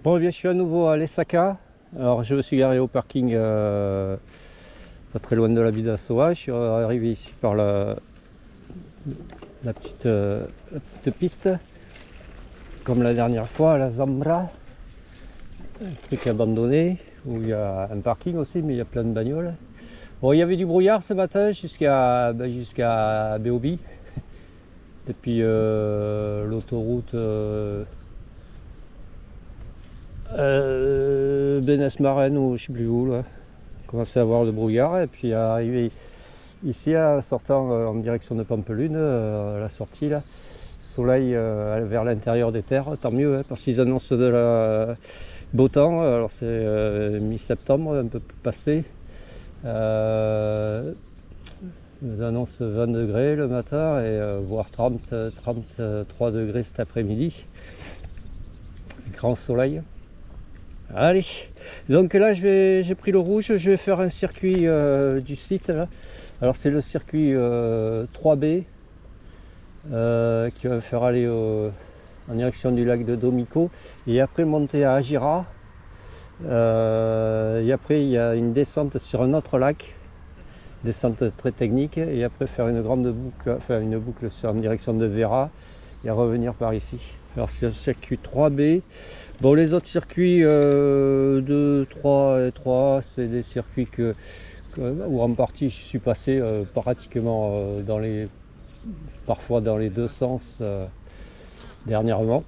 Bon, eh bien, je suis à nouveau à Lesaka. Alors, je me suis garé au parking pas très loin de la Bidassoa. Je suis arrivé ici par la petite piste, comme la dernière fois à la Zambra, un truc abandonné où il y a un parking aussi, mais il y a plein de bagnoles. Bon, il y avait du brouillard ce matin jusqu'à Béobi, depuis l'autoroute Bénès-Marraine ou je sais plus où là. On commençait à avoir le brouillard et puis arrivé ici en sortant en direction de Pampelune, à la sortie là, soleil vers l'intérieur des terres, tant mieux hein, parce qu'ils annoncent de la beau temps, alors c'est mi-septembre, un peu passé. Ils annoncent 20 degrés le matin et voire 33 degrés cet après-midi. Grand soleil. Allez, donc là j'ai pris le rouge, je vais faire un circuit du site là. Alors c'est le circuit 3B qui va me faire aller en direction du lac de Domico et après monter à Agira. Et après il y a une descente sur un autre lac, descente très technique, et après faire une grande boucle, enfin une boucle en direction de Vera et revenir par ici. Alors c'est le circuit 3B. Bon, les autres circuits 2, 3 et 3, c'est des circuits où en partie je suis passé pratiquement parfois dans les deux sens dernièrement.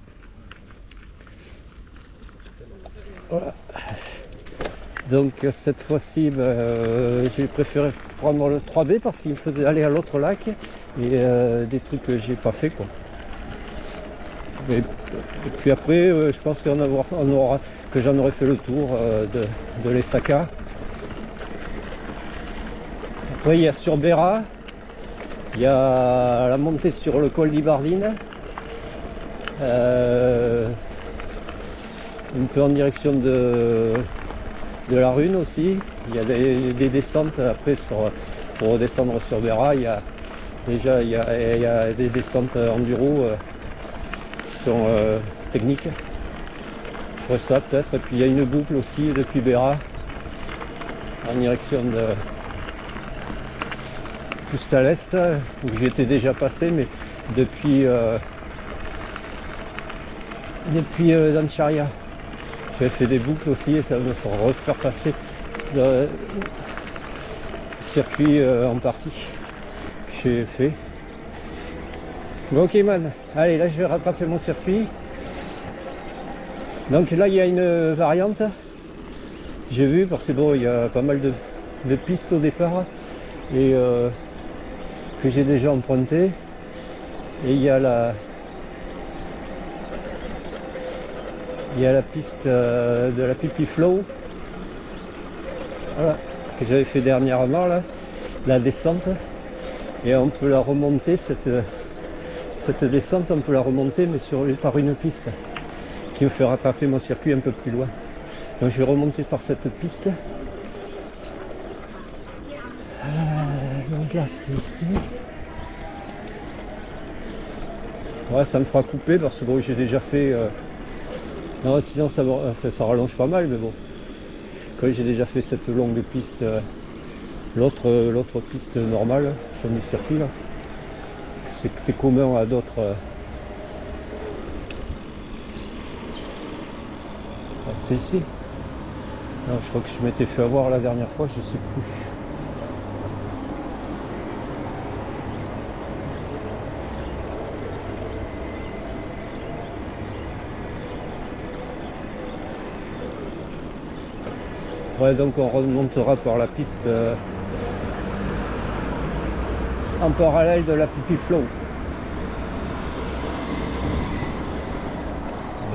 Voilà. Donc cette fois-ci, j'ai préféré prendre le 3B parce qu'il me faisait aller à l'autre lac et des trucs que j'ai pas fait quoi. Et puis après, je pense que j'en aurai fait le tour de Lesaka. Après, il y a sur Béra, il y a la montée sur le col d'Ibardine, un peu en direction de la Rune aussi. Il y a des descentes après pour redescendre sur Béra. Il y a des descentes enduro qui sont techniques. Je ferai ça peut-être. Et puis il y a une boucle aussi depuis Béra en direction de plus à l'est où j'étais déjà passé, mais depuis Dancharia. J'avais fait des boucles aussi et ça va me refaire passer le circuit en partie que j'ai fait. Bon, ok man, allez là je vais rattraper mon circuit. Donc là il y a une variante, j'ai vu parce que bon il y a pas mal de pistes au départ et que j'ai déjà emprunté, et il y a la piste de la Pipi Flow, voilà, que j'avais fait dernièrement là, la descente, et on peut la remonter cette descente, on peut la remonter mais par une piste qui me fait rattraper mon circuit un peu plus loin. Donc je vais remonter par cette piste. Donc là c'est ici. Ouais, ça me fera couper parce que bon, j'ai déjà fait non, sinon ça rallonge pas mal, mais bon, quand j'ai déjà fait cette longue piste, l'autre piste normale sur le circuit là, c'était commun à d'autres. C'est ici. Non, je crois que je m'étais fait avoir la dernière fois, je sais plus. Ouais, donc on remontera par la piste en parallèle de la Pipi Flow.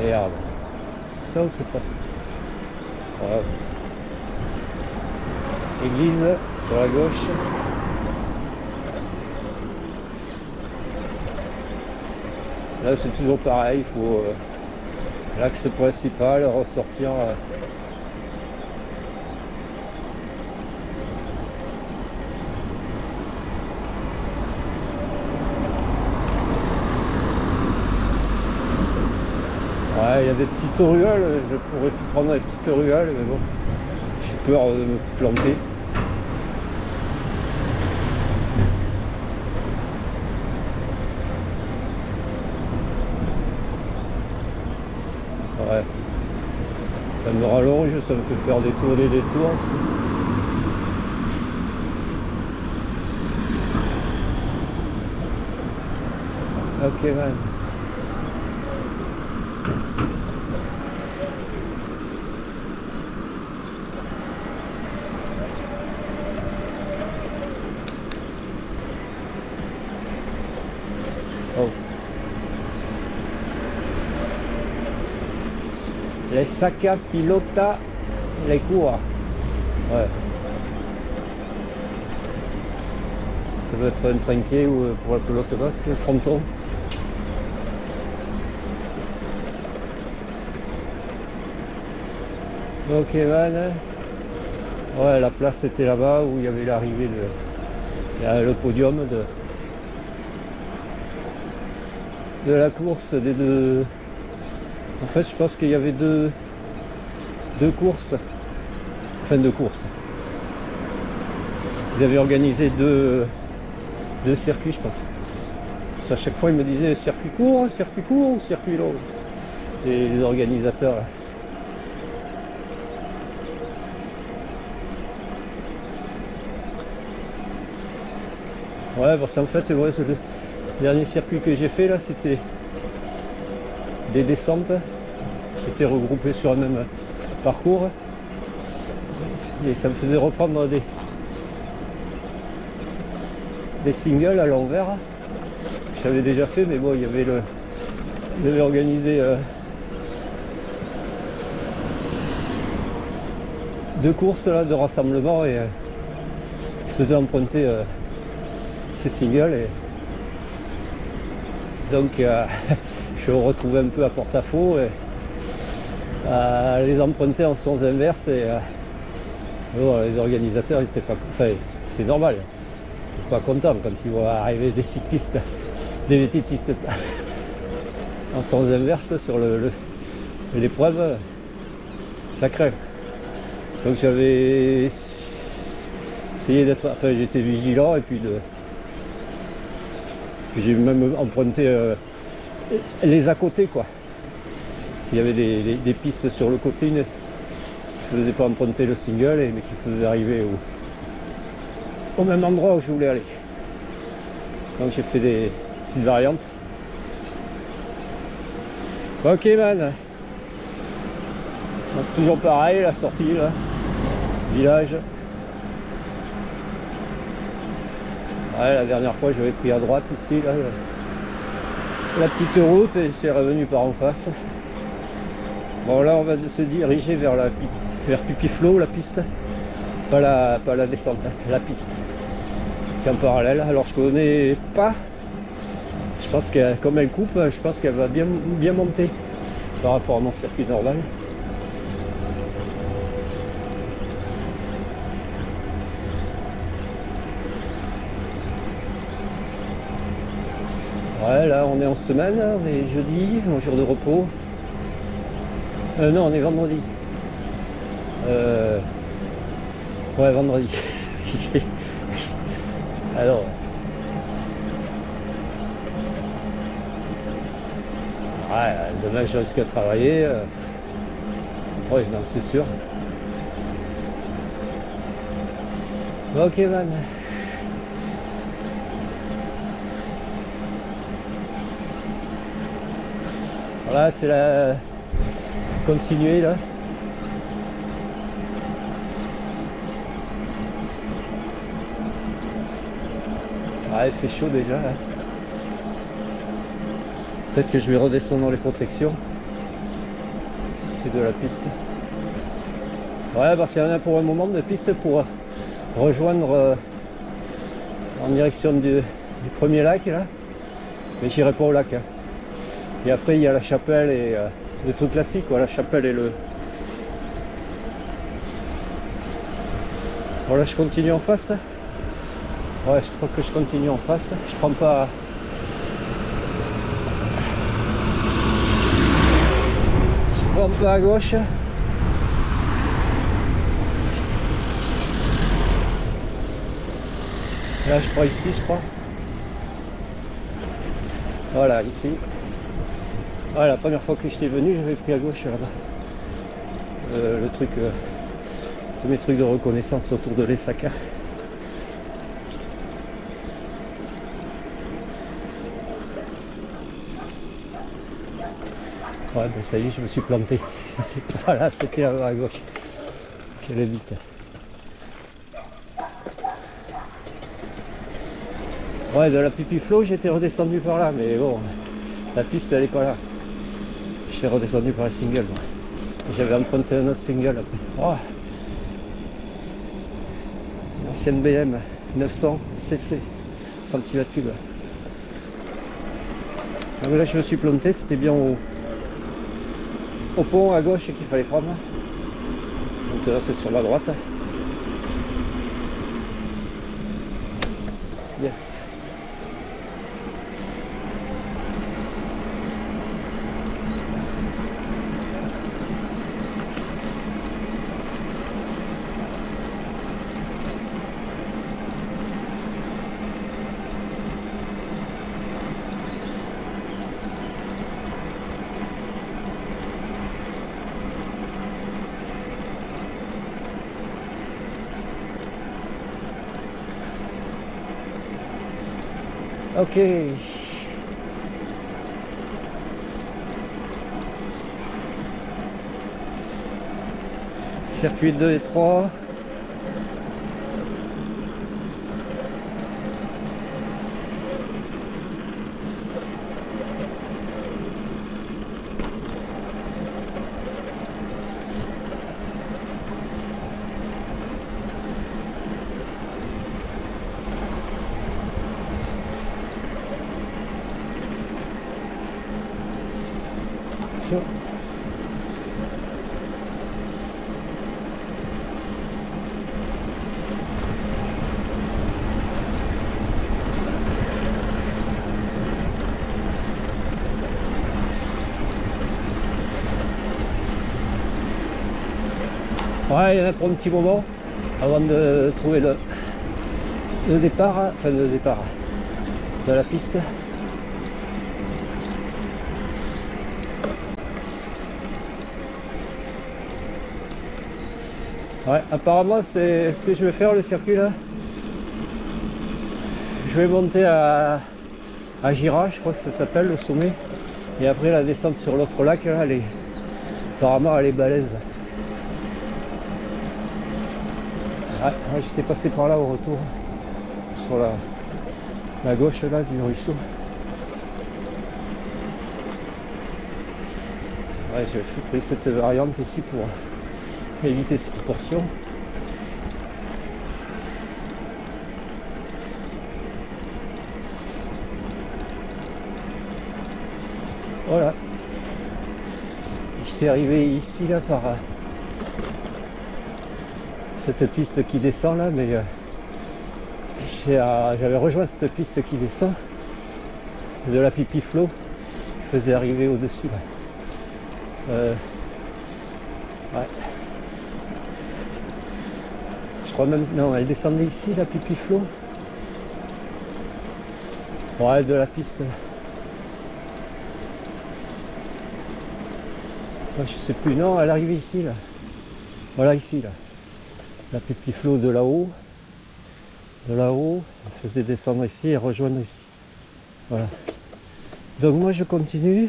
Merde. C'est ça ou c'est pas ça? Ouais. Église sur la gauche. Là c'est toujours pareil, il faut l'axe principal, ressortir. Ouais, il y a des petites ruelles, je pourrais pu prendre des petites ruelles, mais bon, j'ai peur de me planter. Ouais, ça me rallonge, ça me fait faire des tours et des détours aussi. Ok man. Oh. Les Saka pilota les cours. Ouais. Ça doit être un trinquet ou pour la pelote basque, le fronton. Ok man. Ouais, la place était là-bas où il y avait l'arrivée le podium de la course des deux. En fait, je pense qu'il y avait deux courses. Enfin, deux courses. Ils avaient organisé deux circuits, je pense. Parce à chaque fois, ils me disaient circuit court, circuit long. Et les organisateurs. Là. Ouais, parce qu'en fait, ouais, c'est le dernier circuit que j'ai fait là, c'était des descentes qui étaient regroupées sur un même parcours. Et ça me faisait reprendre des singles à l'envers. Je l'avais déjà fait, mais bon, il y avait il avait organisé deux courses là, de rassemblement et je faisais emprunter ces singles et donc je me retrouvais un peu à porte-à-faux et à les emprunter en sens inverse et bon, les organisateurs ils étaient pas, enfin c'est normal, ils sont pas contents quand ils voient arriver des cyclistes, des vététistes en sens inverse sur l'épreuve, ça craint. Donc j'avais essayé d'être, enfin j'étais vigilant et puis j'ai même emprunté les à côté quoi. S'il y avait des pistes sur le côté, qui ne faisaient pas emprunter le single mais qui faisaient arriver au même endroit où je voulais aller. Donc j'ai fait des petites variantes. Ok man. C'est toujours pareil la sortie là. Village. Ouais, la dernière fois j'avais pris à droite ici là, la petite route et j'étais revenu par en face. Bon là on va se diriger vers Pipiflo, la piste. Pas la descente, hein, la piste. Qui est en parallèle. Alors je connais pas. Je pense que comme elle coupe, je pense qu'elle va bien monter par rapport à mon circuit normal. Ouais, là on est en semaine, on est jeudi, un jour de repos. Non, on est vendredi. Ouais, vendredi. Alors. Ouais, demain je risque de travailler. Ouais, non, c'est sûr. Ok, man. Voilà, c'est la continuer là. Ah, il fait chaud déjà là. Peut-être que je vais redescendre dans les protections. Si c'est de la piste. Ouais, parce qu'il y en a pour un moment de piste pour rejoindre en direction du premier lac là. Mais j'irai pas au lac. Hein. Et après il y a la chapelle et le truc classique quoi, la chapelle et le. Voilà, je continue en face. Ouais, je crois que je continue en face. Je prends pas. prends un peu à gauche. Là je crois ici, je crois. Voilà, ici. Voilà, la première fois que j'étais venu, j'avais pris à gauche là-bas. Le truc, mes trucs de reconnaissance autour de l'Essaka. Ouais, ben ça y est, je me suis planté. C'est pas là, c'était là-bas à gauche. J'allais vite. Ouais, de la Pipi Flow, j'étais redescendu par là, mais bon, la piste elle est pas là. Je suis redescendu par la single. Moi. J'avais emprunté un autre single après. Oh. Une ancienne BM 900 cc cm3. Donc là, je me suis planté, c'était bien au pont à gauche qu'il fallait prendre. Donc là, c'est sur la droite. Yes. Ok. Circuit 2 et 3. Tiens. Ouais, il y en a pour un petit moment avant de trouver le départ, enfin le départ de la piste. Ouais, apparemment c'est ce que je vais faire le circuit là. Je vais monter à Gira, je crois que ça s'appelle le sommet. Et après la descente sur l'autre lac, là, apparemment elle est balèze. Ouais, j'étais passé par là au retour, sur la gauche là du ruisseau. Ouais, j'ai pris cette variante ici pour éviter cette portion. Voilà. J'étais arrivé ici là par cette piste qui descend là, mais j'avais rejoint cette piste qui descend de la Pipi Flow. Je faisais arriver au-dessus là. Ouais. Je crois même, non, elle descendait ici la Pipi Flow. Ouais, de la piste. Je sais plus, non, elle arrivait ici là. Voilà ici là. La Pipi Flow de là-haut. De là-haut, elle faisait descendre ici et rejoindre ici. Voilà. Donc moi je continue.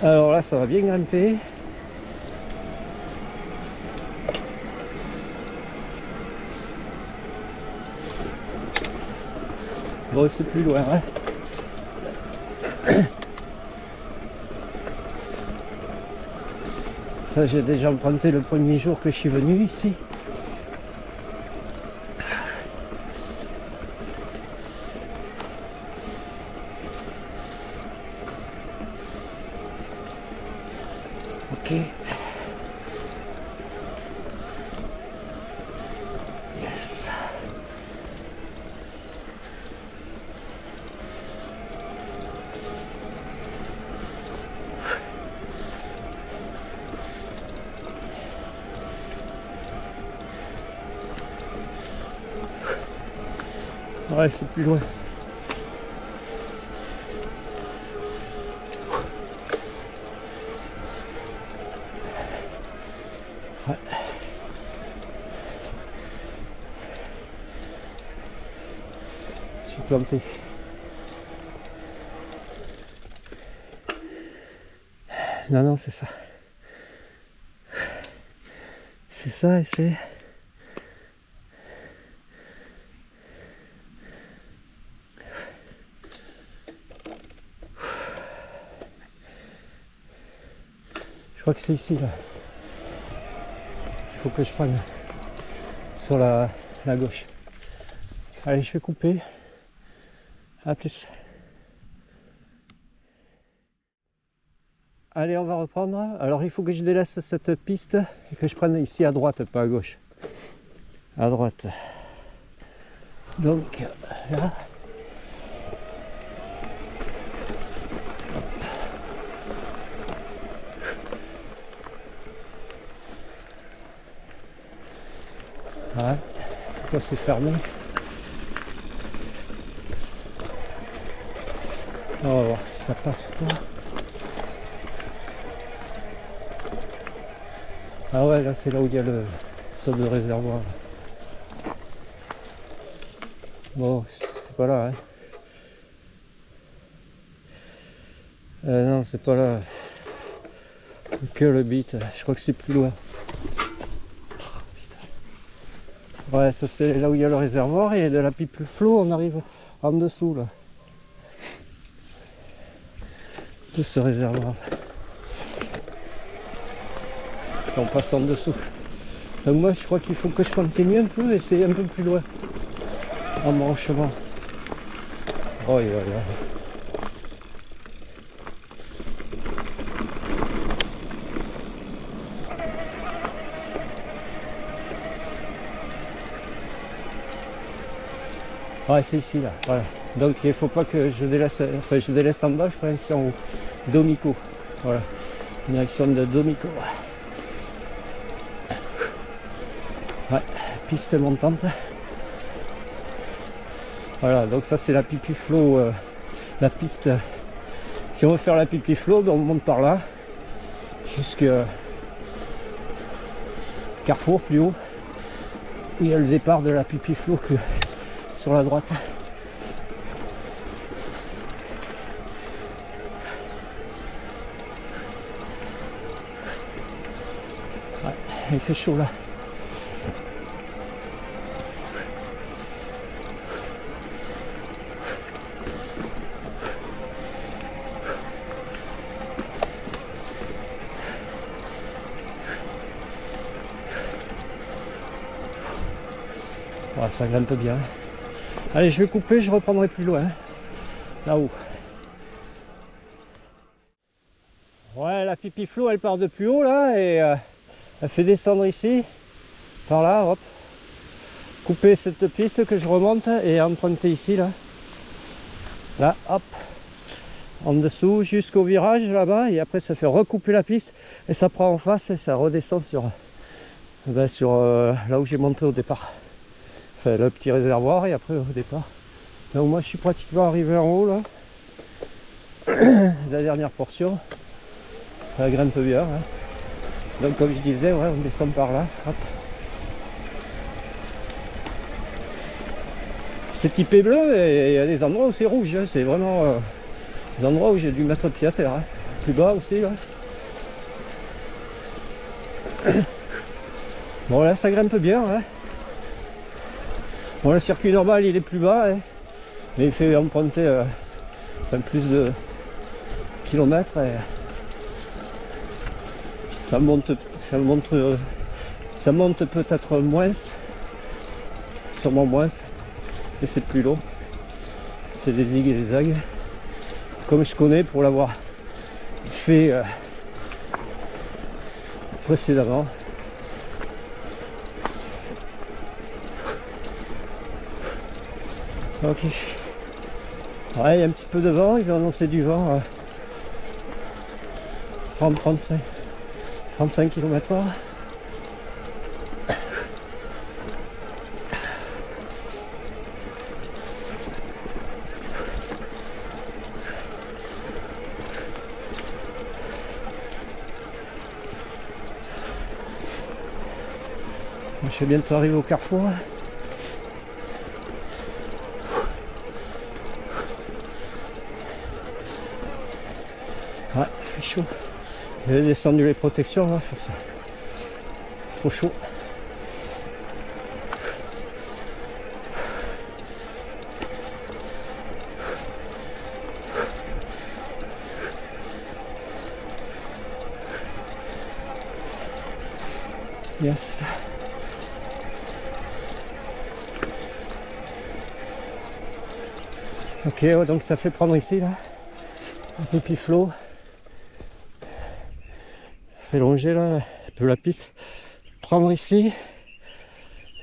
Alors là ça va bien grimper. Bon, c'est plus loin, hein. Ça, j'ai déjà emprunté le premier jour que je suis venu ici. Ok. Yes. Ouais, c'est plus loin. Ouais. Je suis planté. Non, non, c'est ça. C'est ça et c'est... Je crois que c'est ici là qu'il faut que je prenne sur la gauche. Allez, je vais couper. À plus. Allez, on va reprendre. Alors il faut que je délaisse cette piste et que je prenne ici à droite, pas à gauche. À droite. Donc là. Ouais, pourquoi c'est fermé? On va voir si ça passe ou pas. Ah ouais, là c'est là où il y a le saut de réservoir. Bon, c'est pas là, hein. Non, c'est pas là. Que le bit, je crois que c'est plus loin. Ouais, ça c'est là où il y a le réservoir et de la pipe flot, on arrive en dessous là. De ce réservoir. Et on passe en dessous. Donc moi je crois qu'il faut que je continue un peu et c'est un peu plus loin. En branchement. Oh là là. Ouais, c'est ici là, voilà. Donc il faut pas que je délaisse, enfin je délaisse en bas, je prends ici en haut. Domico, voilà. Direction de Domico. Ouais, piste montante. Voilà, donc ça c'est la pipi flow, la piste. Si on veut faire la pipi flow, on monte par là, jusque Carrefour plus haut. Il y a le départ de la pipi flow que sur la droite. Ouais, il fait chaud là. Ouais, ça grimpe bien. Allez, je vais couper, je reprendrai plus loin. Là-haut. Ouais, la pipi flow, elle part de plus haut là et elle fait descendre ici. Par là, hop. Couper cette piste que je remonte et emprunter ici là. Là, hop. En dessous jusqu'au virage là-bas et après ça fait recouper la piste et ça prend en face et ça redescend sur, là où j'ai monté au départ. Enfin, le petit réservoir et après au départ. Donc moi je suis pratiquement arrivé en haut là. La dernière portion. Ça grimpe bien. Hein. Donc comme je disais, ouais, on descend par là. Hop. C'est typé bleu et il y a des endroits où c'est rouge. Hein. C'est vraiment des endroits où j'ai dû mettre pied à terre. Hein. Plus bas aussi. Là. Bon là ça grimpe bien. Hein. Bon le circuit normal il est plus bas. Hein. Mais il fait emprunter plus de kilomètres et ça monte peut-être moins, sûrement moins, et c'est plus long. C'est des zigues et des zagues, comme je connais pour l'avoir fait précédemment. Ok. Ouais, il y a un petit peu de vent, ils ont annoncé du vent 35 km/h. Je vais bientôt arriver au carrefour. Ouais, il fait chaud. J'ai descendu les protections là, c'est trop chaud. Yes. Ok, ouais, donc ça fait prendre ici là, un pipi flot. Fait longer là, un peu la piste. Prendre ici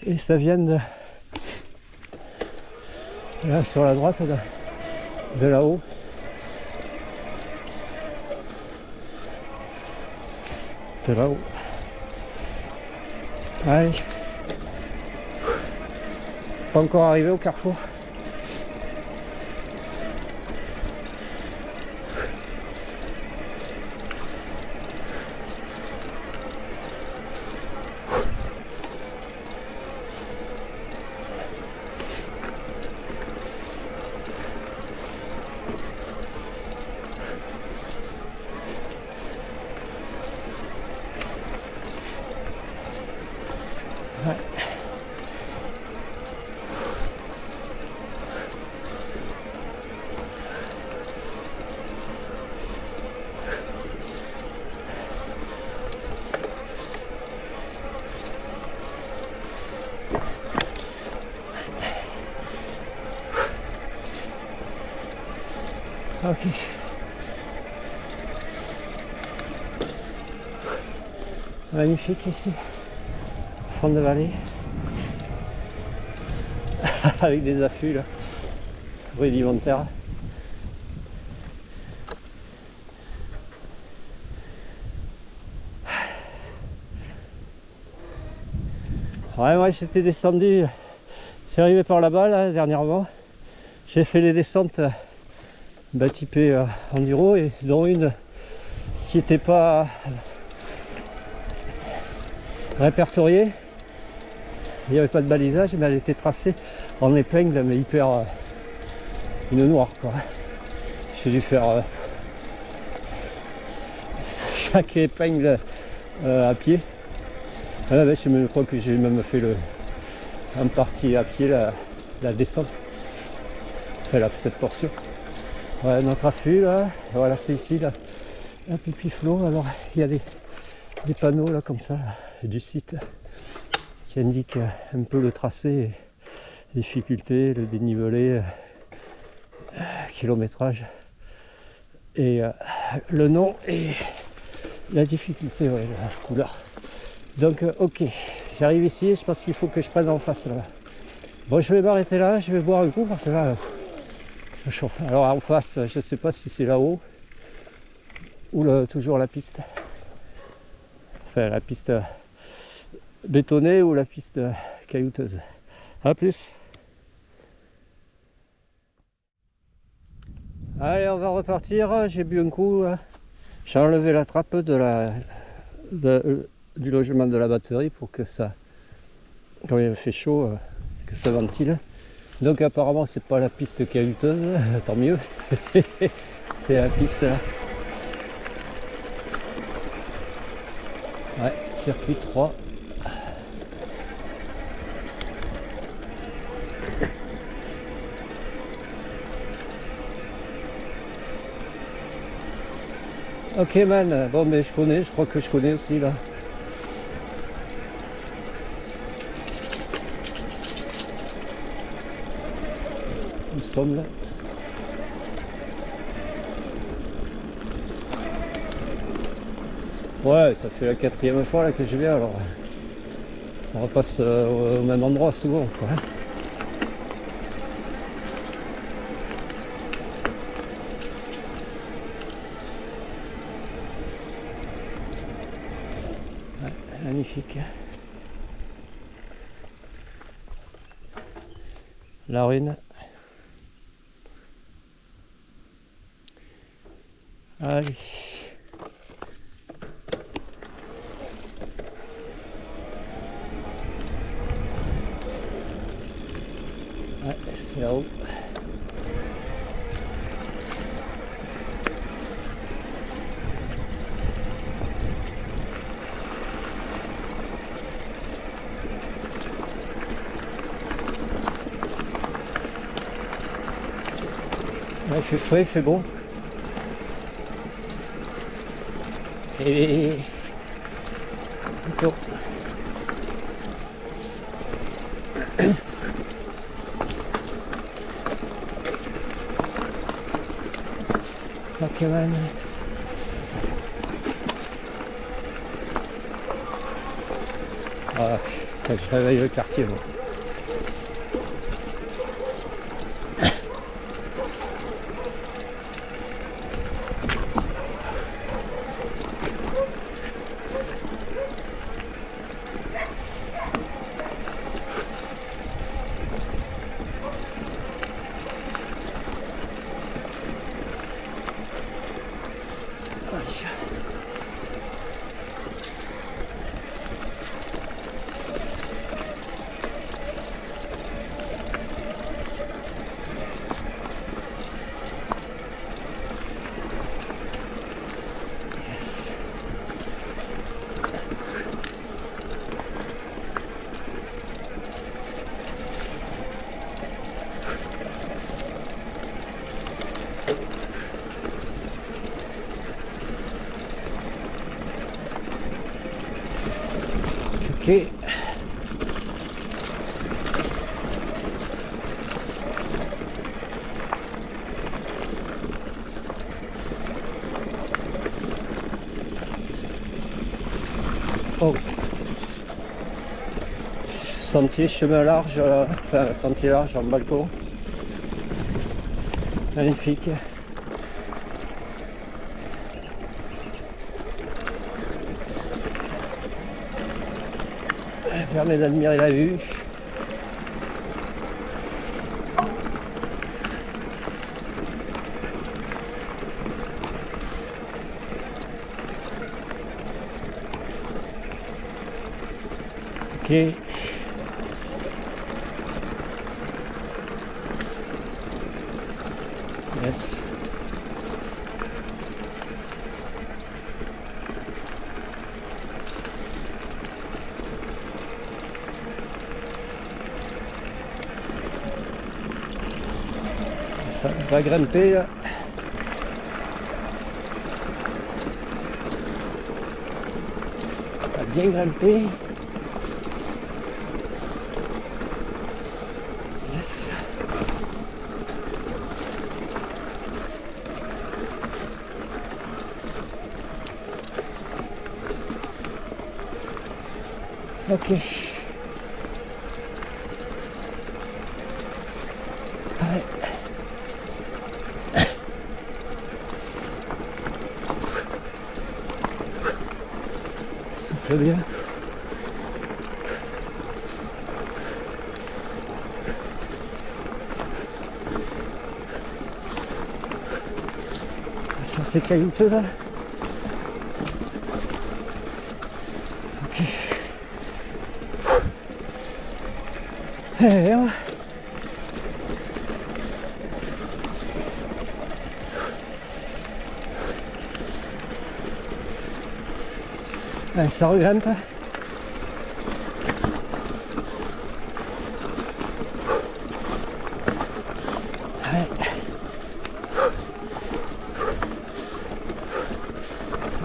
et ça vient de là sur la droite de là-haut. De là-haut. Allez. Pas encore arrivé au carrefour. Ouais. Ok. Magnifique ici. Fond de vallée. Avec des affûts là. Rudimentaires. Ouais, moi j'étais descendu. C'est arrivé par là-bas là, dernièrement. J'ai fait les descentes typées enduro et dont une qui n'était pas répertoriée. Il n'y avait pas de balisage, mais elle était tracée en épingle, mais hyper une noire quoi. J'ai dû faire chaque épingle à pied. Je crois que j'ai même fait en partie à pied la descente. Enfin là, cette portion. Ouais, notre affût là, voilà c'est ici là, un pipi flot. Alors il y a des panneaux là comme ça là, du site qui indiquent un peu le tracé, les difficultés, le dénivelé, kilométrage et le nom et la difficulté, ouais, la couleur. Donc ok, j'arrive ici, je pense qu'il faut que je prenne en face là. Bon, je vais m'arrêter là, je vais boire un coup parce que là ça chauffe. Alors en face, je sais pas si c'est là-haut ou toujours la piste. Enfin la piste bétonnée ou la piste caillouteuse. A plus. Allez, on va repartir. J'ai bu un coup. J'ai enlevé la trappe du logement de la batterie pour que ça, quand il fait chaud, que ça ventile. Donc apparemment c'est pas la piste caillouteuse, tant mieux. C'est la piste là. Ouais, circuit 3. Ok man, bon mais je crois que je connais aussi là. Nous sommes là. Ouais, ça fait la 4e fois là que je viens, alors on repasse au même endroit souvent quoi. Ouais, magnifique. La rune. Allez. C'est là-haut. Ouais, il fait frais, il fait bon. Et plutôt. Ok man. Ah putain, je réveille le quartier moi. Ok. Oh. Sentier chemin large, enfin sentier large en balcon. Magnifique. Permet d'admirer la vue. Ok. Yes. Ça va grimper là. Va bien grimper. Yes. Ok. Ouais. Ça fait bien. Sur ces caillouteux là. Ok. Et allez, ça regrimpe. Ouais.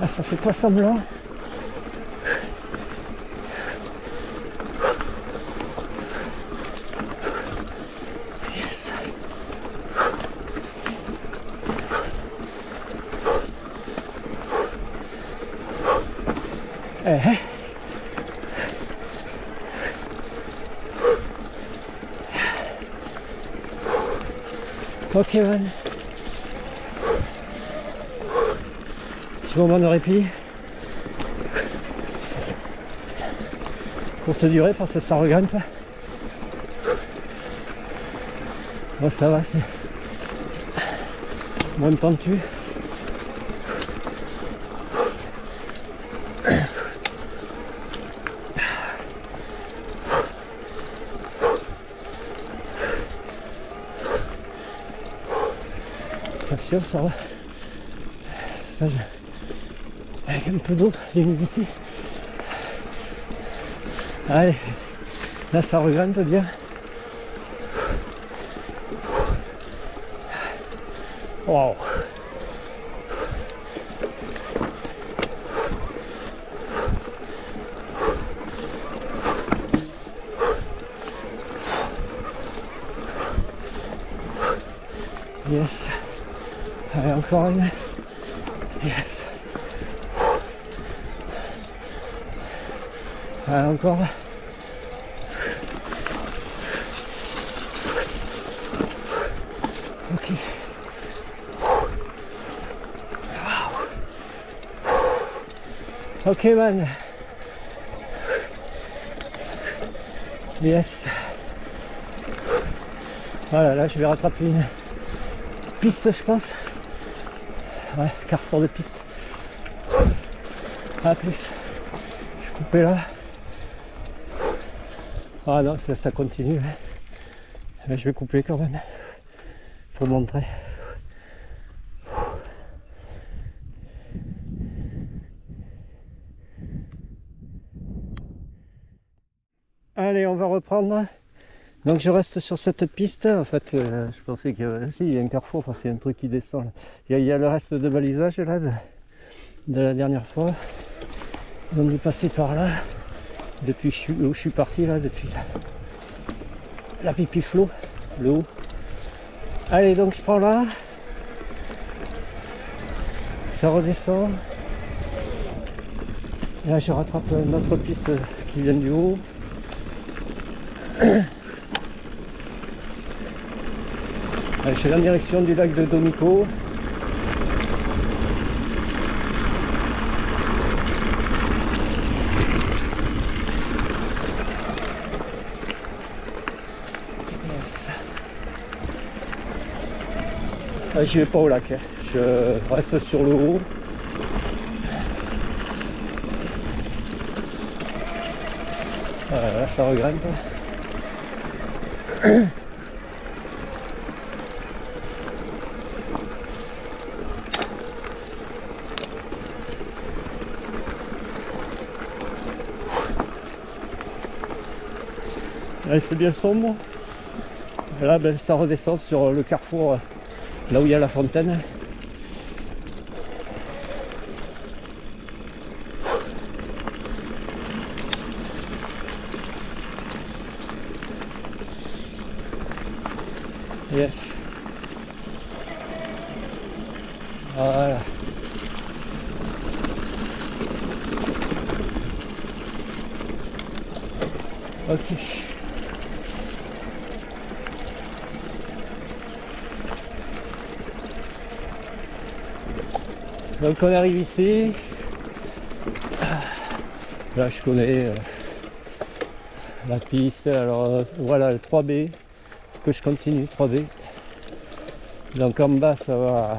Là, ça fait pas semblant. Yes. Eh. Ok man. Petit moment de répit. Courte durée parce que ça regrimpe. Bon ça va, c'est moins pentu. pression, ça va. Ça, avec un peu d'eau, d'humidité. Allez, là ça regrimpe bien. Wow. Yes. Allez, encore une. Yes. Allez, encore. Ok. Ok man. Yes. Voilà, là je vais rattraper une piste, je pense. Ouais, carrefour de piste. À plus. Je suis coupé là. Ah non, ça continue. Mais je vais couper quand même. Pour montrer. Allez, on va reprendre. Donc je reste sur cette piste. En fait, je pensais qu'il y a un carrefour, enfin c'est un truc qui descend. Là. Il y a le reste de balisage là de la dernière fois. Ils ont dû passer par là. Depuis où je suis parti là, depuis la pipi flot, le haut. Allez, donc je prends là. Ça redescend. Et là je rattrape une autre piste qui vient du haut. Je suis en direction du lac de Domico. Yes. Je vais pas au lac, je reste sur le haut. Là ça regrimpe. Là il fait bien sombre. Et là ben, ça redescend sur le carrefour, là où il y a la fontaine. Yes. Voilà. Ok. Donc on arrive ici. Là je connais la piste. Alors voilà le 3B. Il faut que je continue 3B. Donc en bas ça va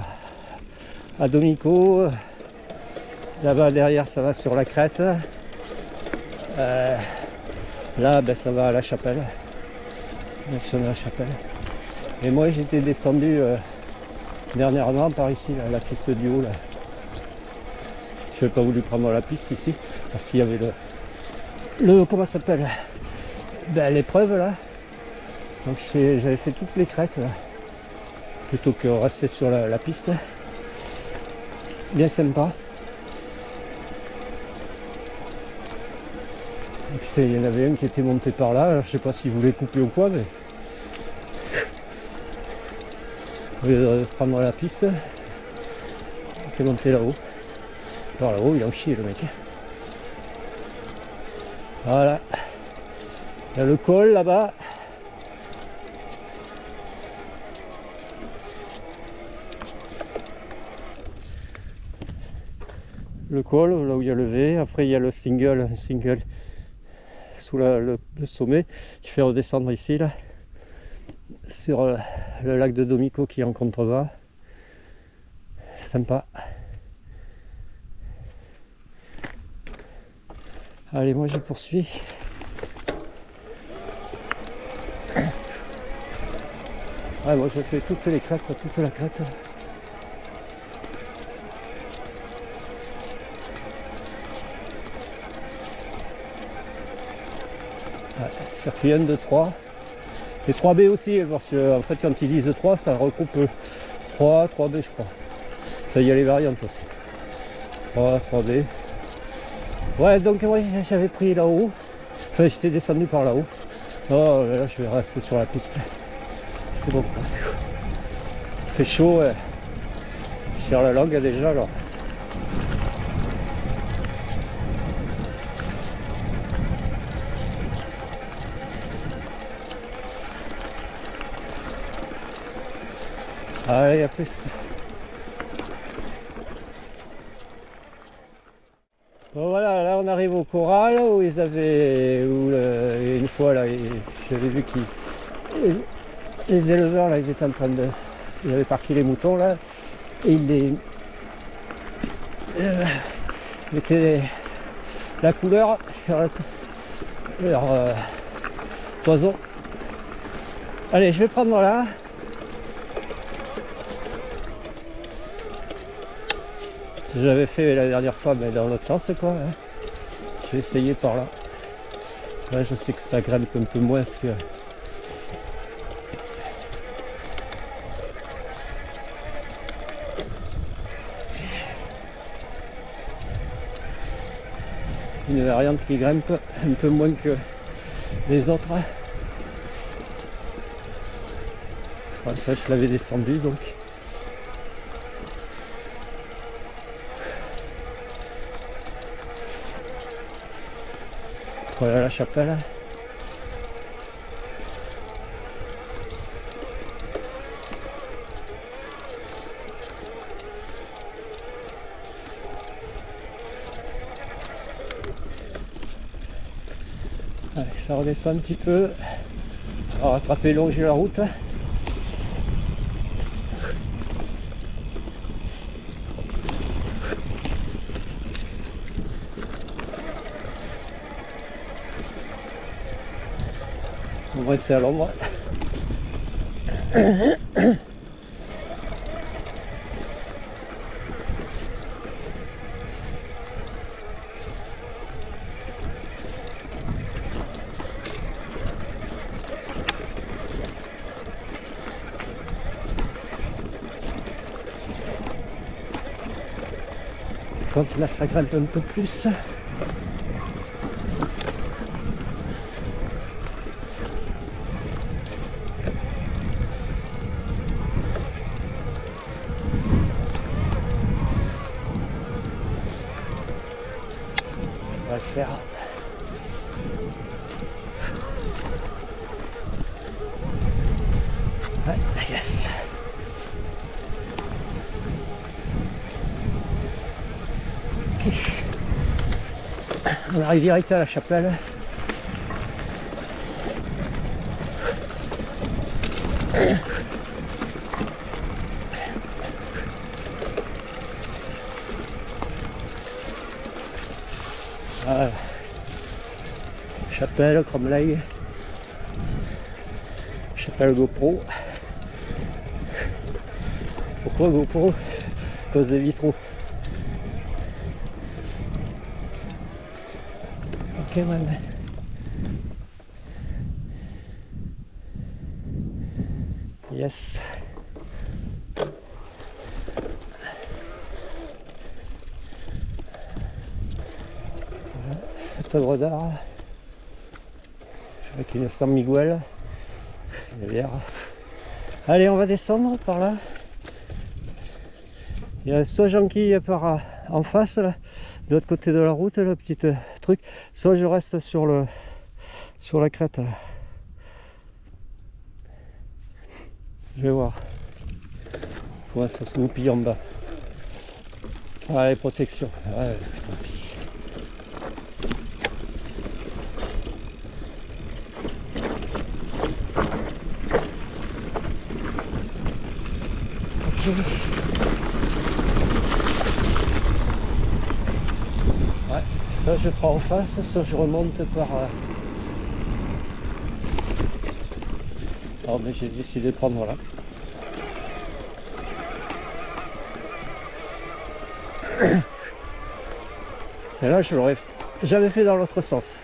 à Domico. Là-bas derrière ça va sur la crête. Là ben, ça va à la chapelle. Direction de la chapelle. Et moi j'étais descendu dernièrement par ici, là, la piste du haut là. Je n'ai pas voulu prendre la piste ici parce qu'il y avait le comment ça s'appelle, ben, l'épreuve là. Donc j'avais fait toutes les crêtes là, plutôt que rester sur la piste. Bien sympa. Et putain, il y en avait un qui était monté par là. Alors, je sais pas s'il voulait couper ou quoi, mais au lieu de prendre la piste, il s'est monté là-haut. Par là-haut, il en chie le mec. Voilà. Il y a le col là-bas. Le col, là où il y a le V. Après, il y a le single sous le sommet qui fait redescendre ici, là, sur le lac de Domico qui est en contrebas. Sympa. Allez, moi je poursuis. Ouais, moi je fais toutes les crêtes, toute la crête. circuit 1, 2, 3. Et 3B aussi, parce que en fait quand ils disent 3, ça regroupe 3, 3B je crois. Ça y a les variantes aussi. 3, 3B. Ouais, donc ouais, j'avais pris là-haut. Enfin, j'étais descendu par là-haut. Oh, là, je vais rester sur la piste. C'est bon, quoi. Il fait chaud, ouais. Je tire la langue déjà, alors. Allez, à plus. Bon voilà, là on arrive au corral où ils avaient, une fois là, j'avais vu qu'ils, les éleveurs là, ils étaient en train de, ils avaient parqué les moutons là, et ils mettaient la couleur sur leur toison. Allez, je vais prendre là. J'avais fait la dernière fois, mais dans l'autre sens quoi. Hein. Je vais essayer par là. Là, je sais que ça grimpe un peu moins que. Une variante qui grimpe un peu moins que les autres. Ouais, ça, je l'avais descendu donc. Voilà la chapelle. Allez, ça redescend un petit peu. On va rattraper, longer la route. Au moins c'est à l'ombre. Donc là ça grimpe un peu plus. On va le faire. Ouais, yes. Okay. On arrive direct à la chapelle. Voilà. Chapelle, Cromley, chapelle GoPro. Pourquoi GoPro? À cause des vitraux. Ok man. Yes. Voilà, cette œuvre d'art avec une San Miguel, une bière. Allez, on va descendre par là. Il y a soit Jean-Qui par en face, là, de l'autre côté de la route, le petit truc, soit je reste sur la crête. Là. Je vais voir. Ouais, ça se goupille en bas. Allez, protection. Ouais, tant pis. Ok. Ouais, ça je prends en face, ça je remonte par... Oh mais j'ai décidé de prendre là. Celle-là je l'aurais jamais fait dans l'autre sens.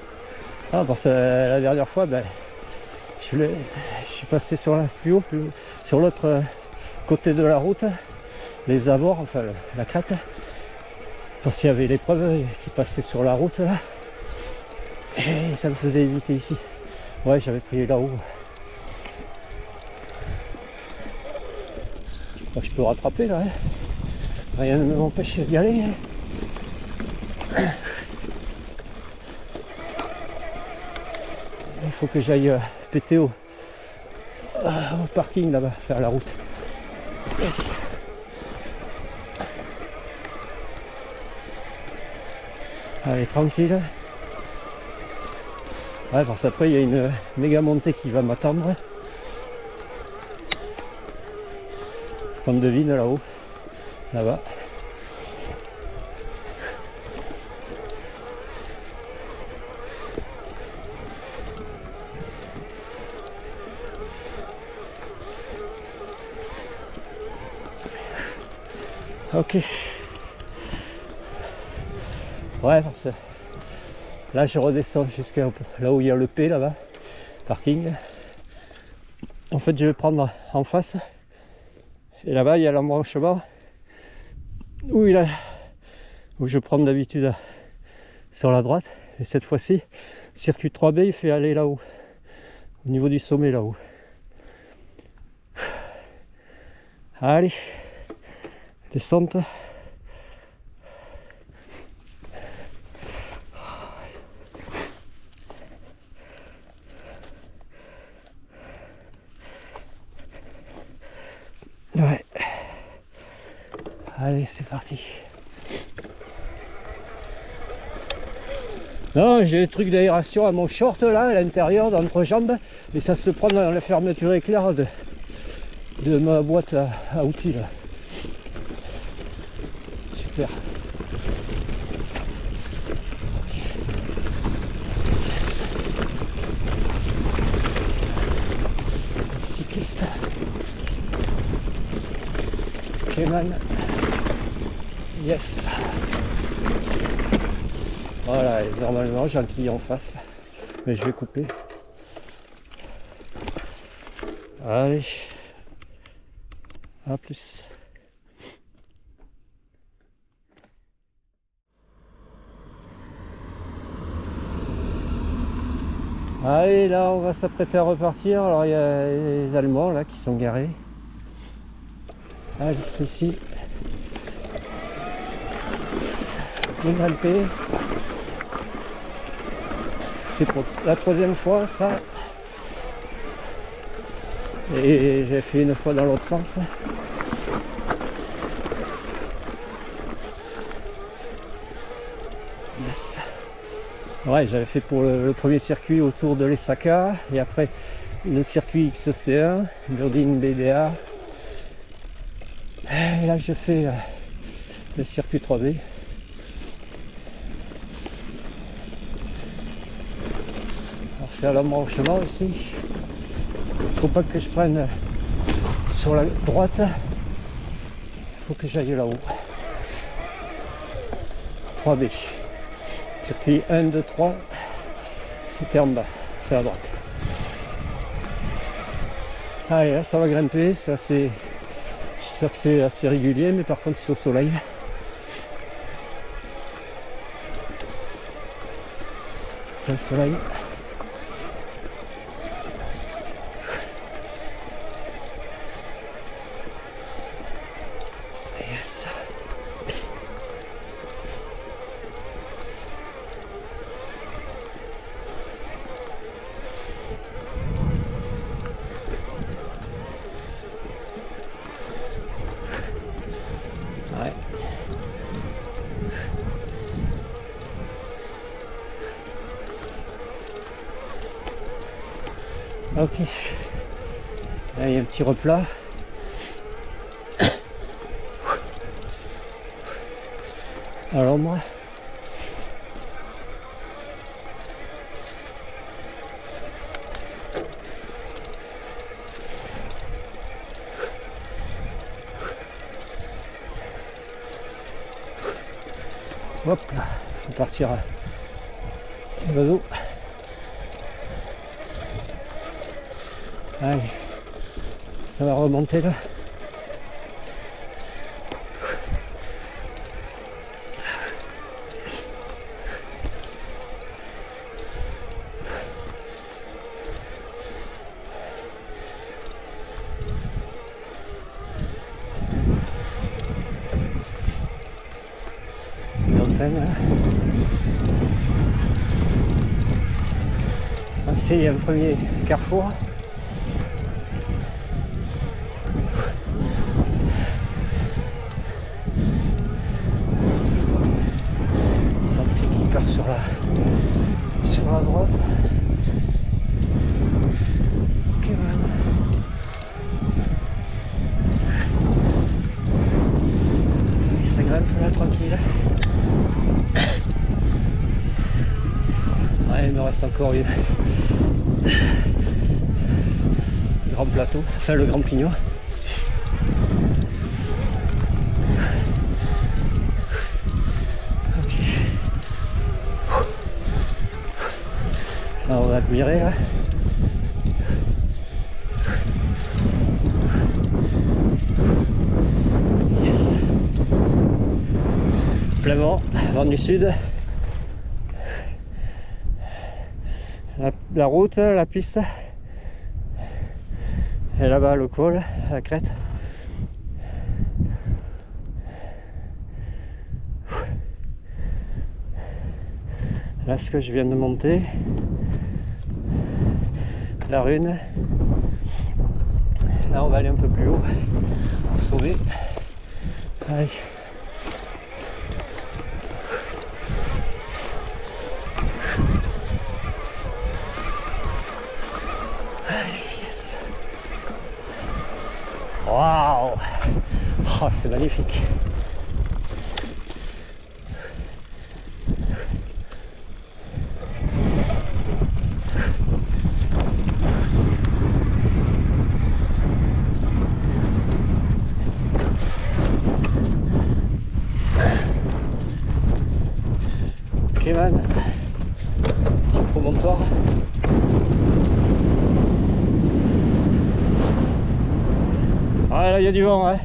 Ah, parce que la dernière fois, ben, je suis passé sur plus haut, sur l'autre côté de la route, les abords, enfin la crête, parce qu'il y avait l'épreuve qui passait sur la route là, et ça me faisait éviter ici. Ouais, j'avais pris là-haut. Bon, je peux rattraper là, hein. Rien ne m'empêche d'y aller. Hein. Il faut que j'aille péter au parking là-bas, faire la route. Yes. Allez, tranquille. Ouais, parce qu'après il y a une méga montée qui va m'attendre. Comme devine là-haut, là-bas. Ok. Ouais, parce que là je redescends jusqu'à là où il y a le P là-bas, parking. En fait je vais prendre en face. Et là-bas il y a l'embranchement où je prends d'habitude sur la droite. Et cette fois-ci, circuit 3B il fait aller là-haut. Au niveau du sommet là-haut. Allez, descente. Ouais. Allez, c'est parti. Non, j'ai le truc d'aération à mon short là, à l'intérieur, d'entrejambe, et ça se prend dans la fermeture éclair de ma boîte à outils là. Super. Yes. Cycliste. Cayman. Yes. Voilà, et normalement j'ai un client en face, mais je vais couper. Allez, à plus. Allez, là on va s'apprêter à repartir. Alors il y a les Allemands là qui sont garés. Allez, c'est ici. Bien grimpé. C'est pour la troisième fois ça. Et j'ai fait une fois dans l'autre sens. Yes. Ouais, j'avais fait pour le premier circuit autour de l'Essaka et après le circuit XC1, Burdine BDA. Et là je fais le circuit 3B. Alors c'est à l'embranchement aussi. Faut pas que je prenne sur la droite. Faut que j'aille là-haut. 3B. Circuit 1, 2, 3. C'était en bas. C'est à droite. Allez, là ça va grimper. C'est assez... J'espère que c'est assez régulier, mais par contre c'est au soleil. Le soleil. Yes. Ouais. Ok. Là il y a un petit replat. À l'ombre. Hop là, faut partir à l'oiseau. Allez, ça va remonter là. C'est un premier carrefour. Sentier qui part sur la droite. Ok, voilà. Ça grimpe là tranquille. Ouais, il me reste encore le grand plateau, enfin le grand pignon. Ok. Là on va admirer là. Yes. Plein vent du sud. La route, la piste, et là-bas le col, la crête. Là ce que je viens de monter, la rune. Là on va aller un peu plus haut, au sommet. Allez. Yes. Waouh! Oh, c'est magnifique. Ok man, petit promontoire. Ah là il y a du vent, ouais.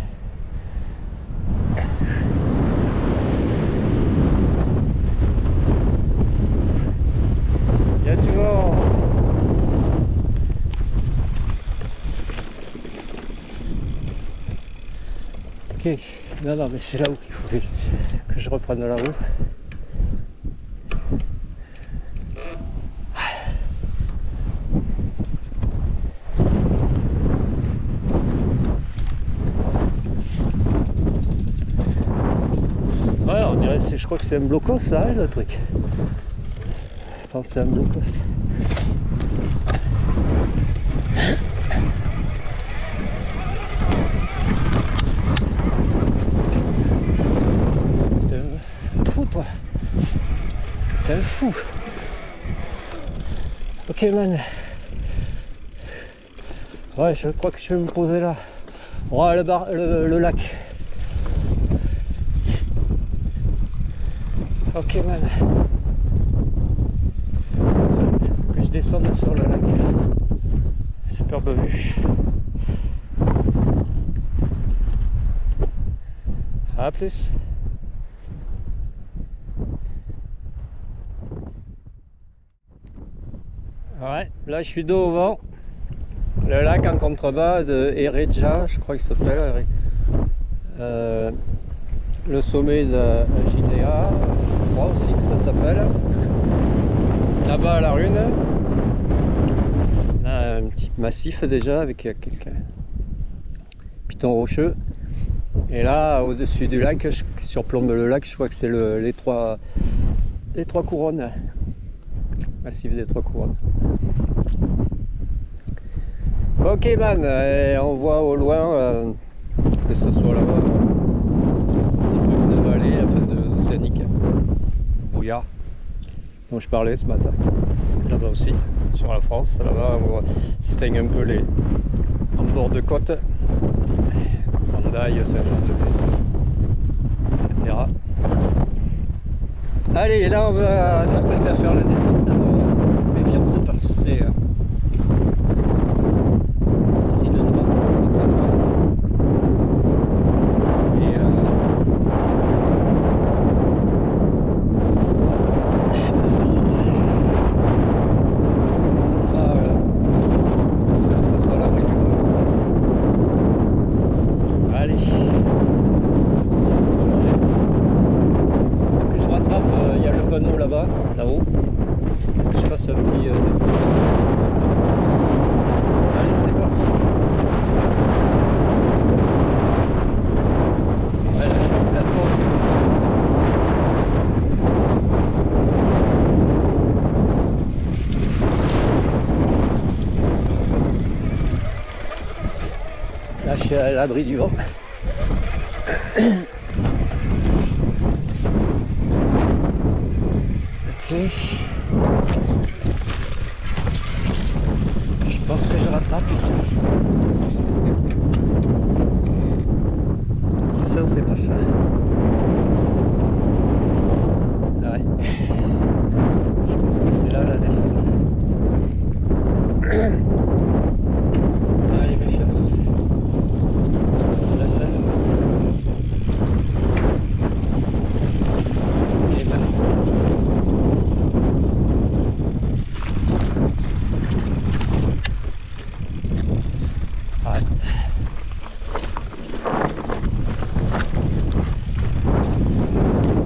Il y a du vent. Ok, non mais c'est là où il faut que je reprenne la roue. Ouais, on dirait, je crois que c'est un blocos là, le truc. Je pense que c'est un blocos. Putain, fou toi. Putain, fou. Ok man. Ouais, je crois que je vais me poser là. Ouais, le lac. Ok man. Faut que je descende sur le lac. Superbe vue. À plus. Ouais, là je suis dos au vent. Le lac en contrebas de Ereja, je crois qu'il s'appelle. Le sommet de Gidea, je crois aussi que ça s'appelle. Là-bas à la rune. Là, un petit massif déjà avec quelques pitons rocheux. Et là, au-dessus du lac, qui surplombe le lac, je crois que c'est les trois couronnes. Massif des trois couronnes. Ok man, on voit au loin que ce soit là-bas de vallée, enfin d'océanique, brouillard dont je parlais ce matin. Là-bas aussi, sur la France, là-bas on distingue un peu les en bord de côte, Hendaye, Saint-Jean-de-Luz, etc. Allez, là on va s'apprêter à faire la descente. Méfiance parce que c'est là-bas, là-haut. Il faut que je fasse un petit détour. Allez, c'est parti. Ouais, là, je suis en plateforme. Là, je suis à l'abri du vent. Ok. Je pense que je rattrape ici. C'est ça ou c'est pas ça? Ouais. Je pense que c'est là la descente. Allez, méfiance. C'est la seule. Et ben. Ouais.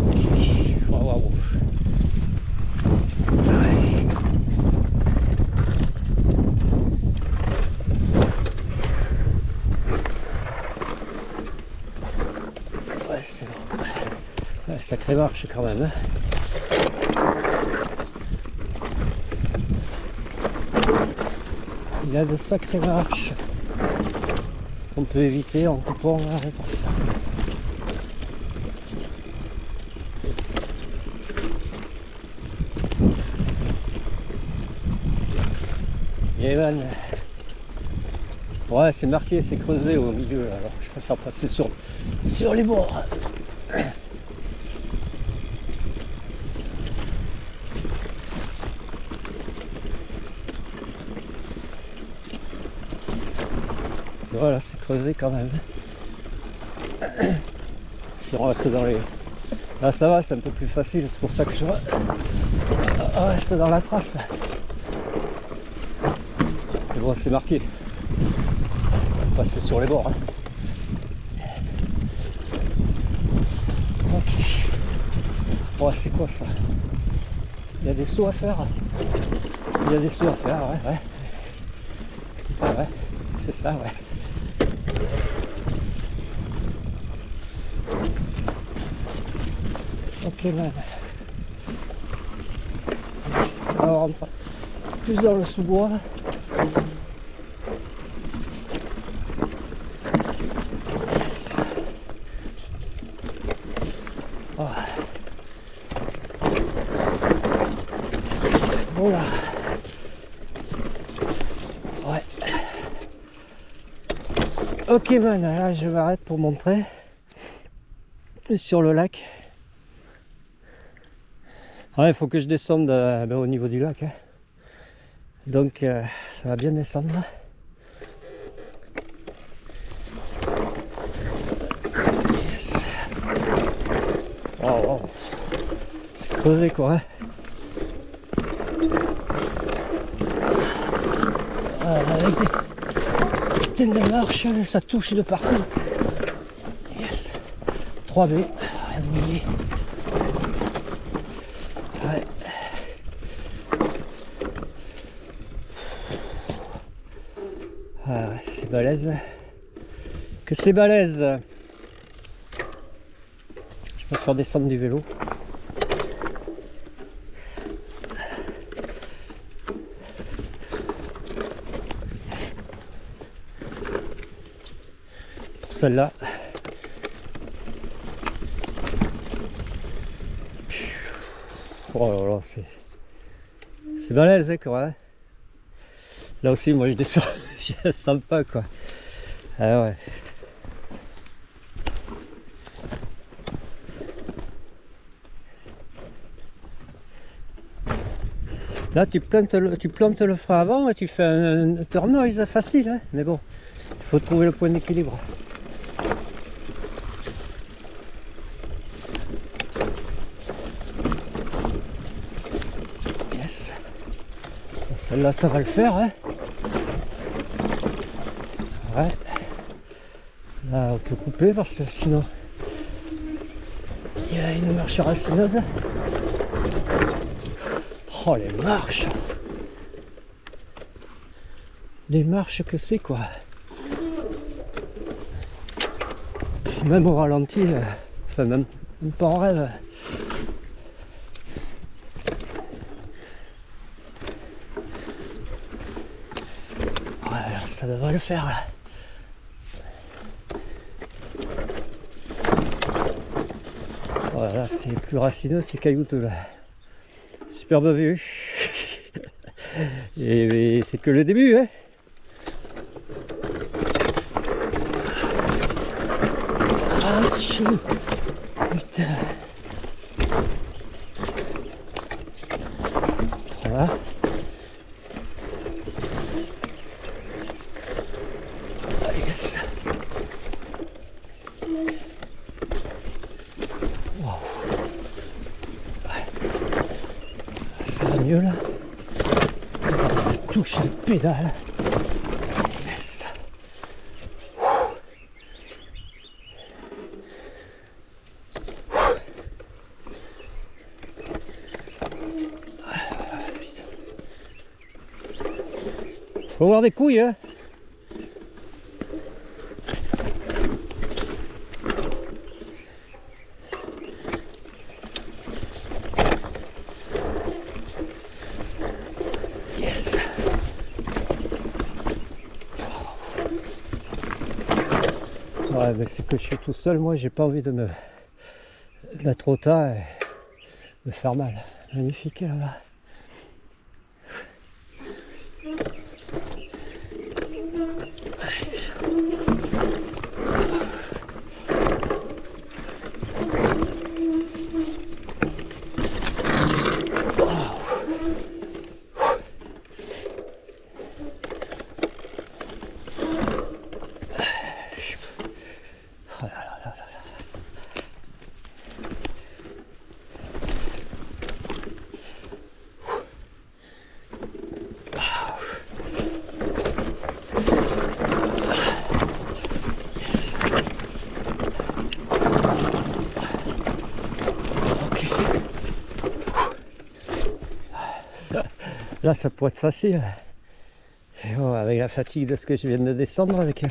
Ok. Waouh. Ouais. Ouais, c'est bon. Ouais, sacrée marche quand même. Il y a de sacrées marches qu'on peut éviter en coupant la réparation. Et ben, ouais, c'est marqué, c'est creusé au milieu, alors je préfère passer sur les bords. Voilà, c'est creusé quand même. Si on reste dans les... Là ça va, c'est un peu plus facile, c'est pour ça que je reste dans la trace. Mais bon, c'est marqué. Passer sur les bords. Hein. Ok. Ouais, c'est quoi ça? Il y a des sauts à faire. Il y a des sauts à faire, ouais, ouais. Ah ouais, c'est ça, ouais. Ok, man. On rentre plus dans le sous-bois. Yes. Oh. Oh là. Ouais. Ok, man, là je m'arrête pour montrer sur le lac. Ouais, il faut que je descende au niveau du lac. Hein. Donc ça va bien descendre. Yes. Oh, oh. C'est creusé quoi. Hein. Avec des de marche, ça touche de partout. Yes. 3B, rien mouillé. Ouais. Ah ouais, c'est balèze. Que c'est balèze. Je préfère descendre du vélo. Pour celle-là. Oh là là, c'est balèze hein, quoi. Hein. Là aussi, moi je descends, je sens pas quoi. Ah ouais. Là, tu plantes le frein avant et tu fais un turn noise facile, hein. Mais bon, il faut trouver le point d'équilibre. Yes. Celle-là, ça va le faire, hein. Ouais. Là, on peut couper parce que sinon, il y a une marche racineuse. Oh les marches! Les marches que c'est quoi! Même au ralenti, enfin même pas en rêve. Ouais, ça devrait le faire là. Voilà, c'est plus racineux, c'est caillouteux là. Superbe vue. Et c'est que le début, hein. Ah, putain. Voilà. Ah, yes. Wow. Ouais. Ça va mieux là. Je touche les pédales. Yes. Faut avoir des couilles, hein. Yes. Ouais, mais c'est que je suis tout seul, moi j'ai pas envie de me mettre au tas et me faire mal. Magnifique là-bas. Oh là là là là. Yes. Ok. Là, ça pourrait être facile. Et oh, avec la fatigue de ce que je viens de descendre, avec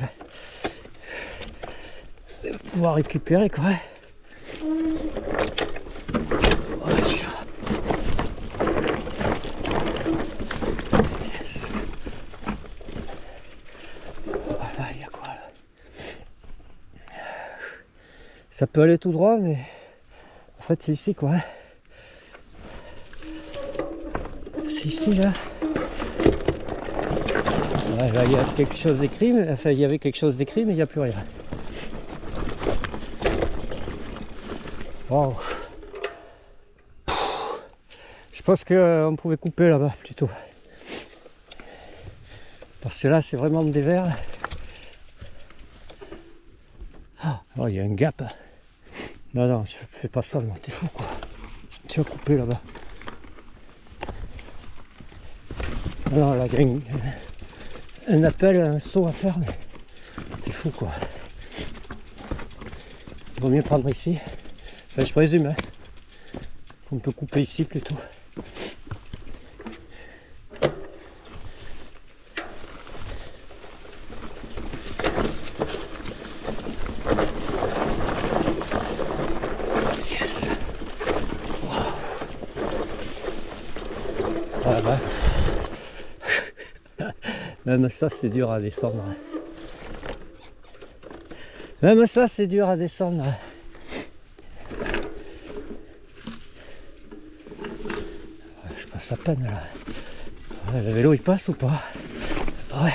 pouvoir récupérer quoi. Yes. Voilà, il y a quoi là? Ça peut aller tout droit, mais en fait c'est ici quoi. C'est ici là. Ouais, là il y a quelque chose d'écrit, mais enfin il y avait quelque chose d'écrit, mais il n'y a plus rien. Wow. Je pense qu'on pouvait couper là-bas plutôt. Parce que là c'est vraiment des verres. Oh, il y a un gap. Non, non, je fais pas ça, non, t'es fou quoi. Tu vas couper là-bas. Non, là, il y a un appel, un saut à faire, mais c'est fou quoi. Il vaut mieux prendre ici. Enfin, je présume, hein, qu'on peut couper ici plutôt. Yes. Wow. Ah, bah. Même ça, c'est dur à descendre. Même ça, c'est dur à descendre. Je passe à peine là. Ouais, le vélo il passe ou pas? Ouais.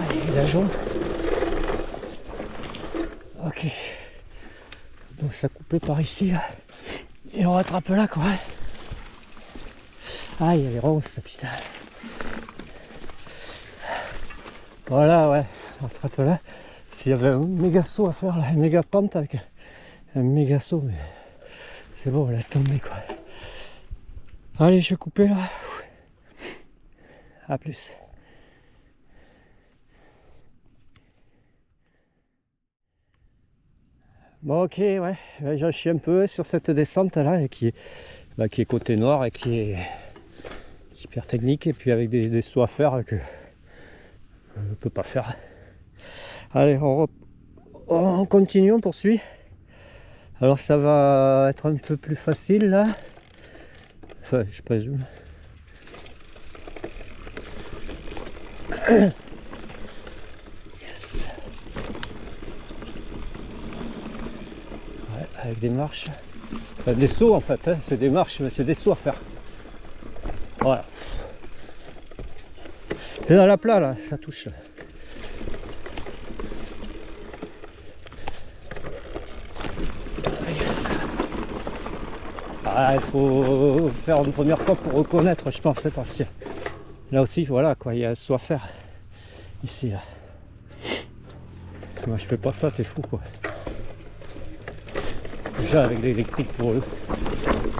Allez, les agents. Ok. Donc ça coupait par ici là. Et on rattrape là quoi. Ah, il y a les ronces, putain. Voilà, ouais, on rattrape là. S'il y avait un méga saut à faire, là, un méga pente avec un méga saut, mais c'est bon, laisse tomber quoi. Allez, je vais couper là. A plus. Bon ok, ouais, j'en chie un peu sur cette descente là qui est côté nord et qui est hyper technique, et puis avec des sauts à faire que je ne peux pas faire. Allez, on continue, on poursuit. Alors ça va être un peu plus facile là, enfin je présume. Yes. Ouais, avec des marches, enfin, des sauts en fait, hein. C'est des marches mais c'est des sauts à faire. Voilà. Pédale à plat là, ça touche. Yes. Ah, il faut faire une première fois pour reconnaître, je pense, cette ancienne. Là aussi, voilà quoi, il y a un saut à faire. Ici là. Moi je fais pas ça, t'es fou quoi. Déjà avec l'électrique pour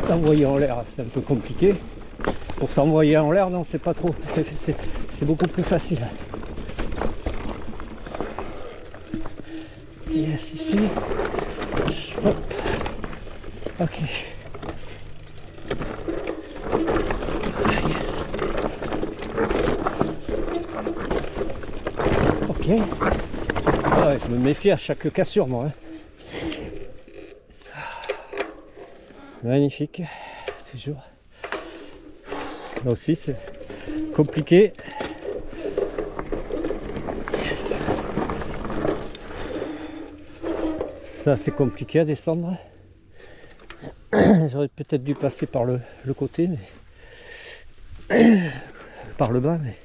l'envoyer en l'air, c'est un peu compliqué. Pour s'envoyer en l'air, non, c'est pas trop, c'est beaucoup plus facile. Yes, ici. Hop. Ok. Yes. Ok. Ah ouais, je me méfie à chaque cassure, moi. Hein. Magnifique. Toujours. Là aussi, c'est compliqué. Yes. Ça, c'est compliqué à descendre. J'aurais peut-être dû passer par le côté, mais par le bas, mais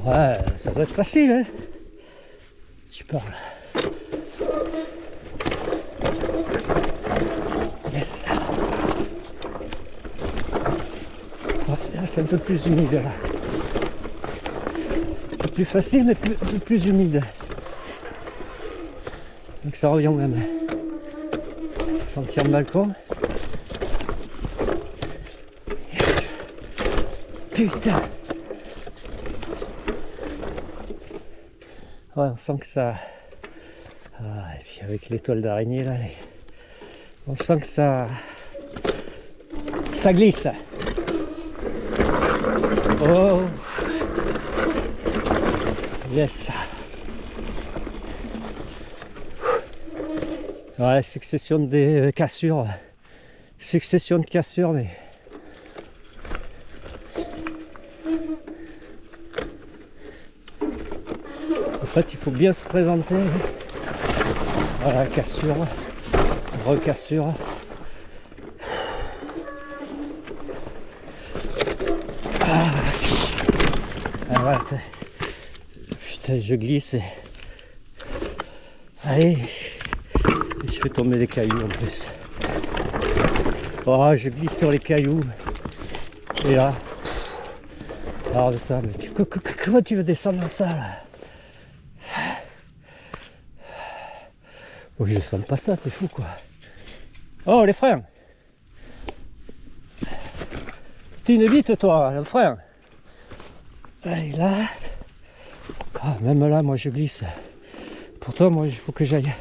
ouais, ça doit être facile, hein. Tu parles. Yes. Ouais, là, c'est un peu plus humide là. Un peu plus facile, mais un peu plus humide. Donc ça revient même. Sentir le balcon. Yes. Putain. Ouais, on sent que ça... Ah, et puis avec l'étoile d'araignée là, on sent que ça glisse. Oh. Yes. Ouais, succession de cassures. Succession de cassures, mais... En fait, il faut bien se présenter. Voilà, cassure, recassure. Ah, voilà, putain, je glisse. Allez. Je fais tomber des cailloux en plus. Oh, je glisse sur les cailloux. Et là, regarde ça, mais comment tu veux descendre ça là? Oh, je sens pas ça, t'es fou quoi. Oh, les freins. T'es une bite toi, le frein. Et là. Ah, même là, moi je glisse. Pourtant, moi, il faut que j'aille.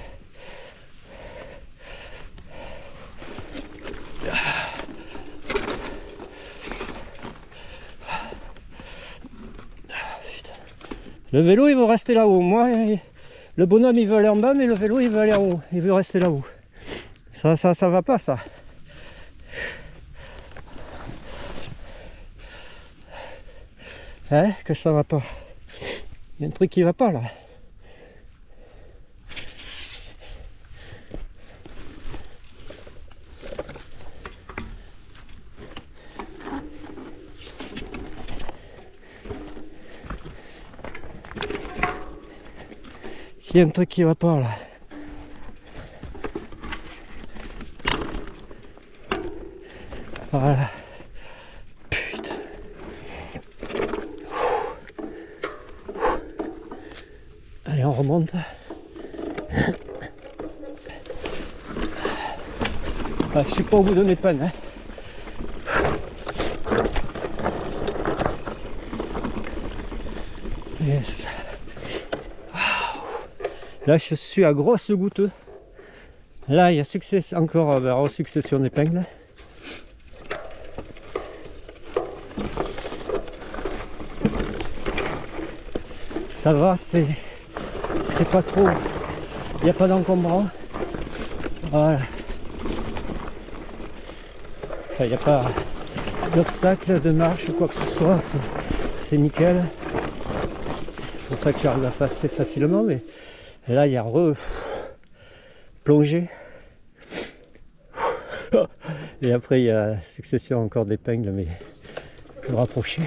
Le vélo il veut rester là-haut. Moi, le bonhomme il veut aller en bas, mais le vélo il veut aller en haut. Il veut rester là-haut. Ça va pas ça. Hein, que ça va pas. Il y a un truc qui va pas là. Il y a un truc qui va pas là. Voilà. Putain. Allez, on remonte. Ah, je suis pas au bout de mes peines. Hein. Yes. Là, je suis à grosse goutte. Là, il y a encore succession d'épingles. Ça va, c'est pas trop. Il n'y a pas d'encombrant. Voilà. Enfin, il n'y a pas d'obstacle, de marche ou quoi que ce soit. C'est nickel. C'est pour ça que j'arrive à passer facilement. Mais là, il y a plongé. Et après, il y a succession encore d'épingles, mais plus rapproché.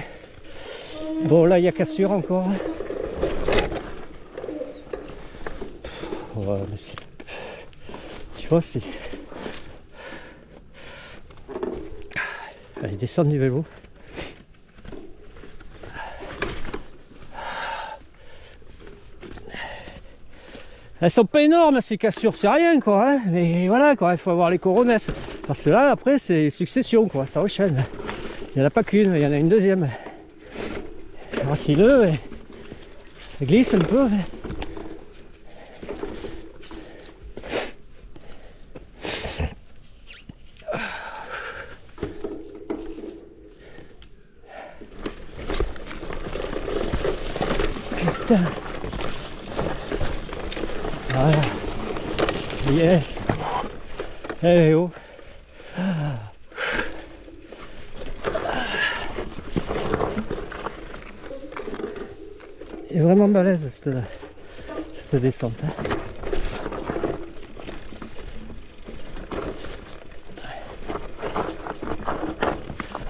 Bon, là, il y a cassure encore. Ouais, mais tu vois, c'est... Allez, descendre du vélo. Elles sont pas énormes ces cassures, c'est rien quoi, hein, mais voilà quoi, il faut avoir les coronesses. Parce que là, après, c'est succession quoi, ça enchaîne. Il n'y en a pas qu'une, il y en a une deuxième. C'est racileux, et ça glisse un peu. Mais... Putain. Voilà. Yes. Eh oh. est vraiment balèze cette descente.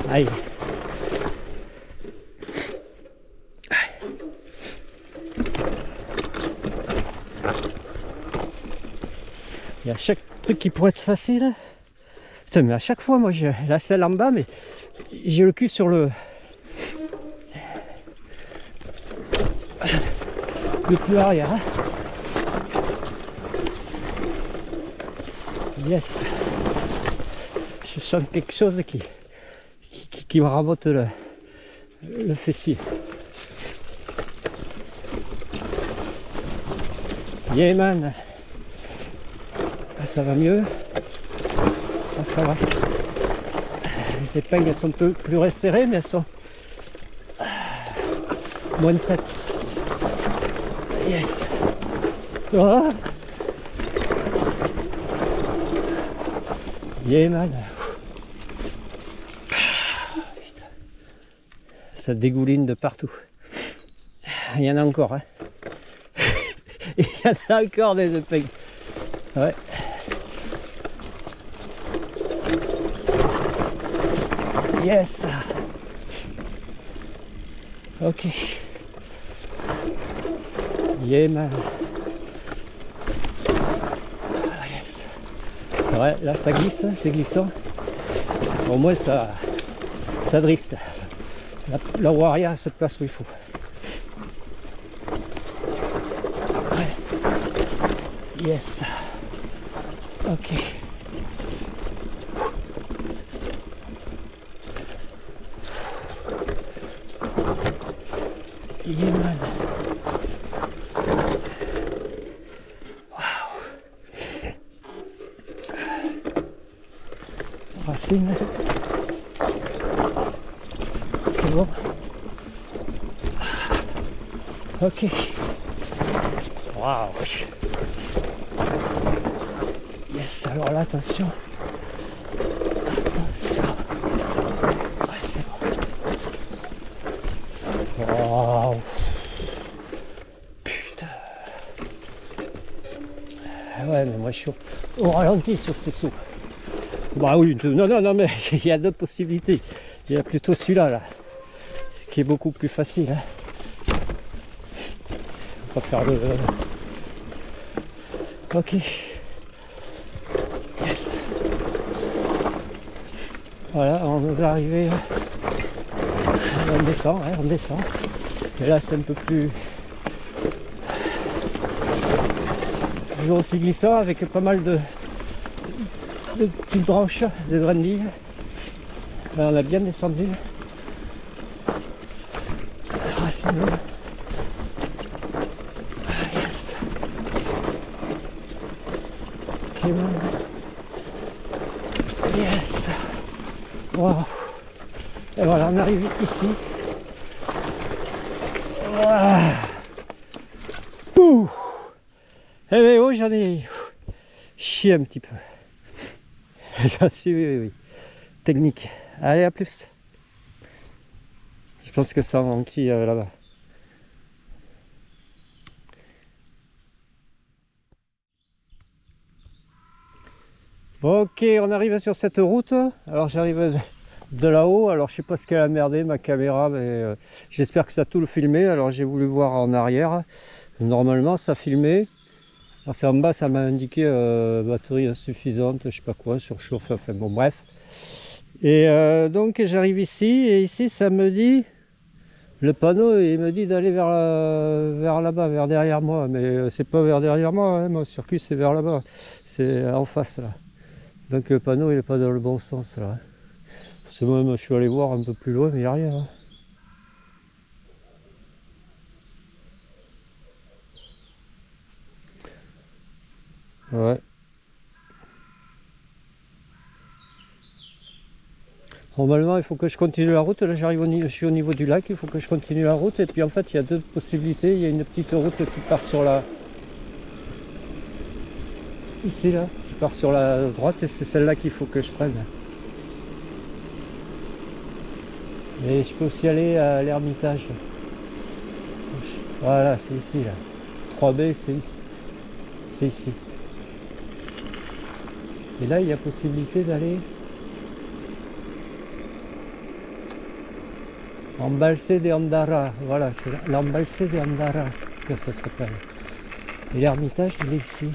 Aïe. Il y a chaque truc qui pourrait être facile. Putain, mais à chaque fois, moi j'ai la selle en bas, mais j'ai le cul sur le plus arrière. Hein. Yes. Je sens quelque chose qui me rabote le fessier. Yeah man. Ah, ça va mieux. Ah, ça va. Les épingles sont un peu plus resserrées, mais elles sont moins traîtres. Yes. Oh. Yeah man. Ça dégouline de partout. Il y en a encore. Hein. Il y en a encore des épingles. Ouais. Yes. Ok. Yeah man. Yes. Ouais, là ça glisse, c'est glissant. Au moins ça drift. La Waria se place où il faut. Ouais. Yes. Ok. Yeah man. Wow. Racine. C'est bon. Ok. Wow. Yes, alors là, attention. Attention. Ouais, c'est bon. Wow. Putain. Ouais, mais moi je suis au ralenti sur ces sauts. Bah oui, non, mais il y a d'autres possibilités. Il y a plutôt celui-là, là, qui est beaucoup plus facile. Hein. On va faire le... Ok. Yes. Voilà, on va arriver. On descend, hein, on descend. Et là, c'est un peu plus... toujours aussi glissant, avec pas mal de petites branches, de brindilles. Là, on a bien descendu. Racine. Yes. Wow. Et voilà, on arrive ici. Wow. Pouh. Eh bien, oh, j'en ai chié un petit peu. J'en suis, oui. Technique. Allez, à plus. Je pense que ça manquille là-bas. Ok, on arrive sur cette route. Alors j'arrive de là-haut. Alors je sais pas ce qu'elle a merdé ma caméra, mais j'espère que ça a tout le filmé. Alors j'ai voulu voir en arrière. Normalement ça filmait. Alors c'est en bas, ça m'a indiqué batterie insuffisante, je sais pas quoi, surchauffe, enfin bon bref. Et donc j'arrive ici et ici ça me dit, le panneau il me dit d'aller vers là-bas, vers derrière moi. Mais c'est pas vers derrière moi, hein, mon circuit c'est vers là-bas. C'est en face là. Donc le panneau il est pas dans le bon sens là. Parce que moi je suis allé voir un peu plus loin mais il n'y a rien. Hein. Ouais. Normalement il faut que je continue la route. Là je suis au niveau du lac, il faut que je continue la route. Et puis en fait il y a deux possibilités. Il y a une petite route qui part sur la... Ici là, qui part sur la droite et c'est celle-là qu'il faut que je prenne. Et je peux aussi aller à l'Ermitage. Voilà, c'est ici là. 3B, c'est ici. C'est ici. Et là, il y a possibilité d'aller Embalse de Andara. Voilà, c'est l'Embalse de Andara que ça s'appelle. Et l'Ermitage, il est ici.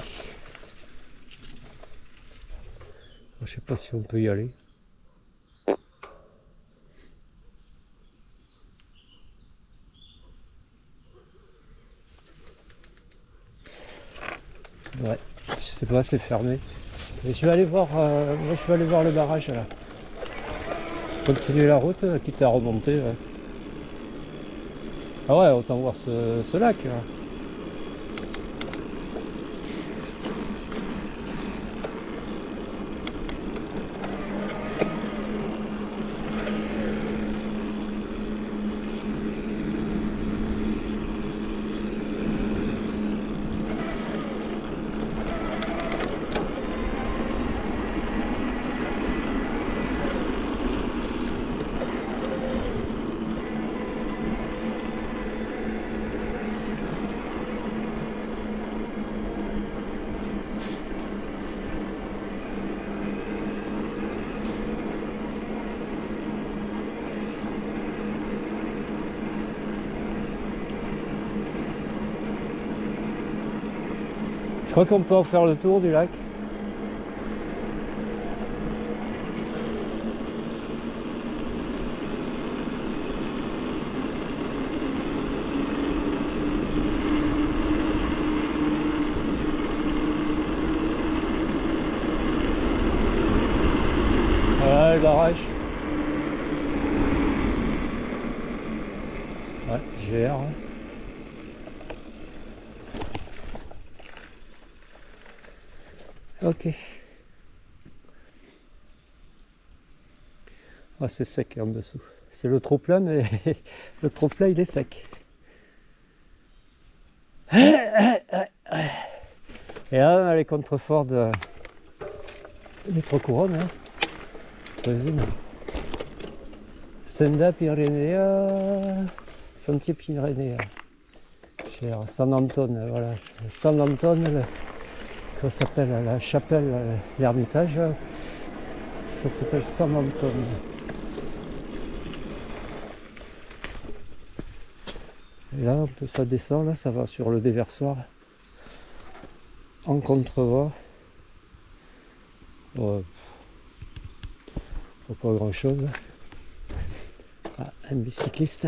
Je sais pas si on peut y aller. Ouais, je sais pas, c'est fermé. Mais je vais aller voir, moi je vais aller voir le barrage là. Continuer la route, quitte à remonter. Ouais. Ah ouais, autant voir ce lac. Là. Je crois qu'on peut en faire le tour du lac. Voilà le barrage. Ouais, GR. Hein. Ok. Ah, c'est sec en dessous. C'est le trop-plein, mais le trop-plein il est sec. Et là on a les contreforts des trois couronnes. Hein. Senda Pyrénéa, Sentier Pyrénéa. San Anton, voilà. San Anton, ça s'appelle la chapelle, l'Ermitage. Ça s'appelle San Anton. Et là, ça descend, là, ça va sur le déversoir. En contrevoie. Ouais. Pas grand chose. Ah, un bicycliste.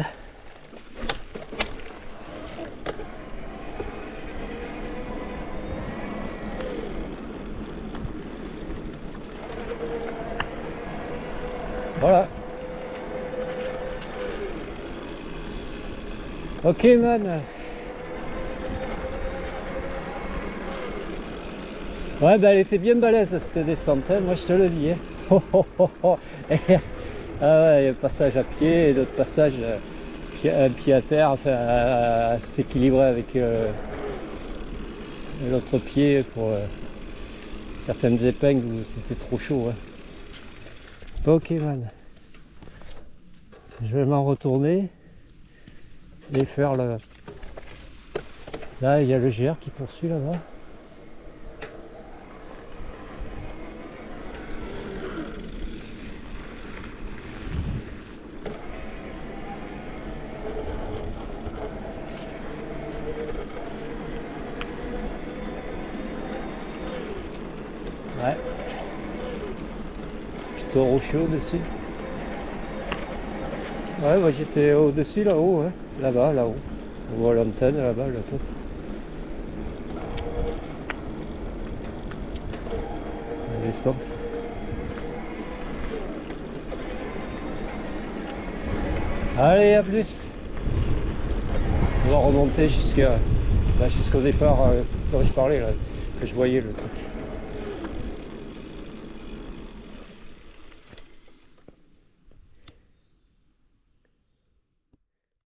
Voilà. Ok man. Ouais bah elle était bien balèze cette descente, hein, moi je te le dis. Hein. Oh, oh, oh, oh. Ah ouais, il y a passage à pied et d'autres passages un pied à terre, enfin à s'équilibrer avec l'autre pied pour certaines épingles où c'était trop chaud. Hein. Pokémon. Je vais m'en retourner et faire le... Là, il y a le GR qui poursuit là-bas. Ouais. Plutôt rocheux au-dessus. Ouais, moi j'étais au-dessus là-haut, hein. Là-bas, là-haut. On voit l'antenne là-bas, le top. La descente. Allez, à plus. On va remonter jusqu'au départ dont je parlais, là, que je voyais le truc.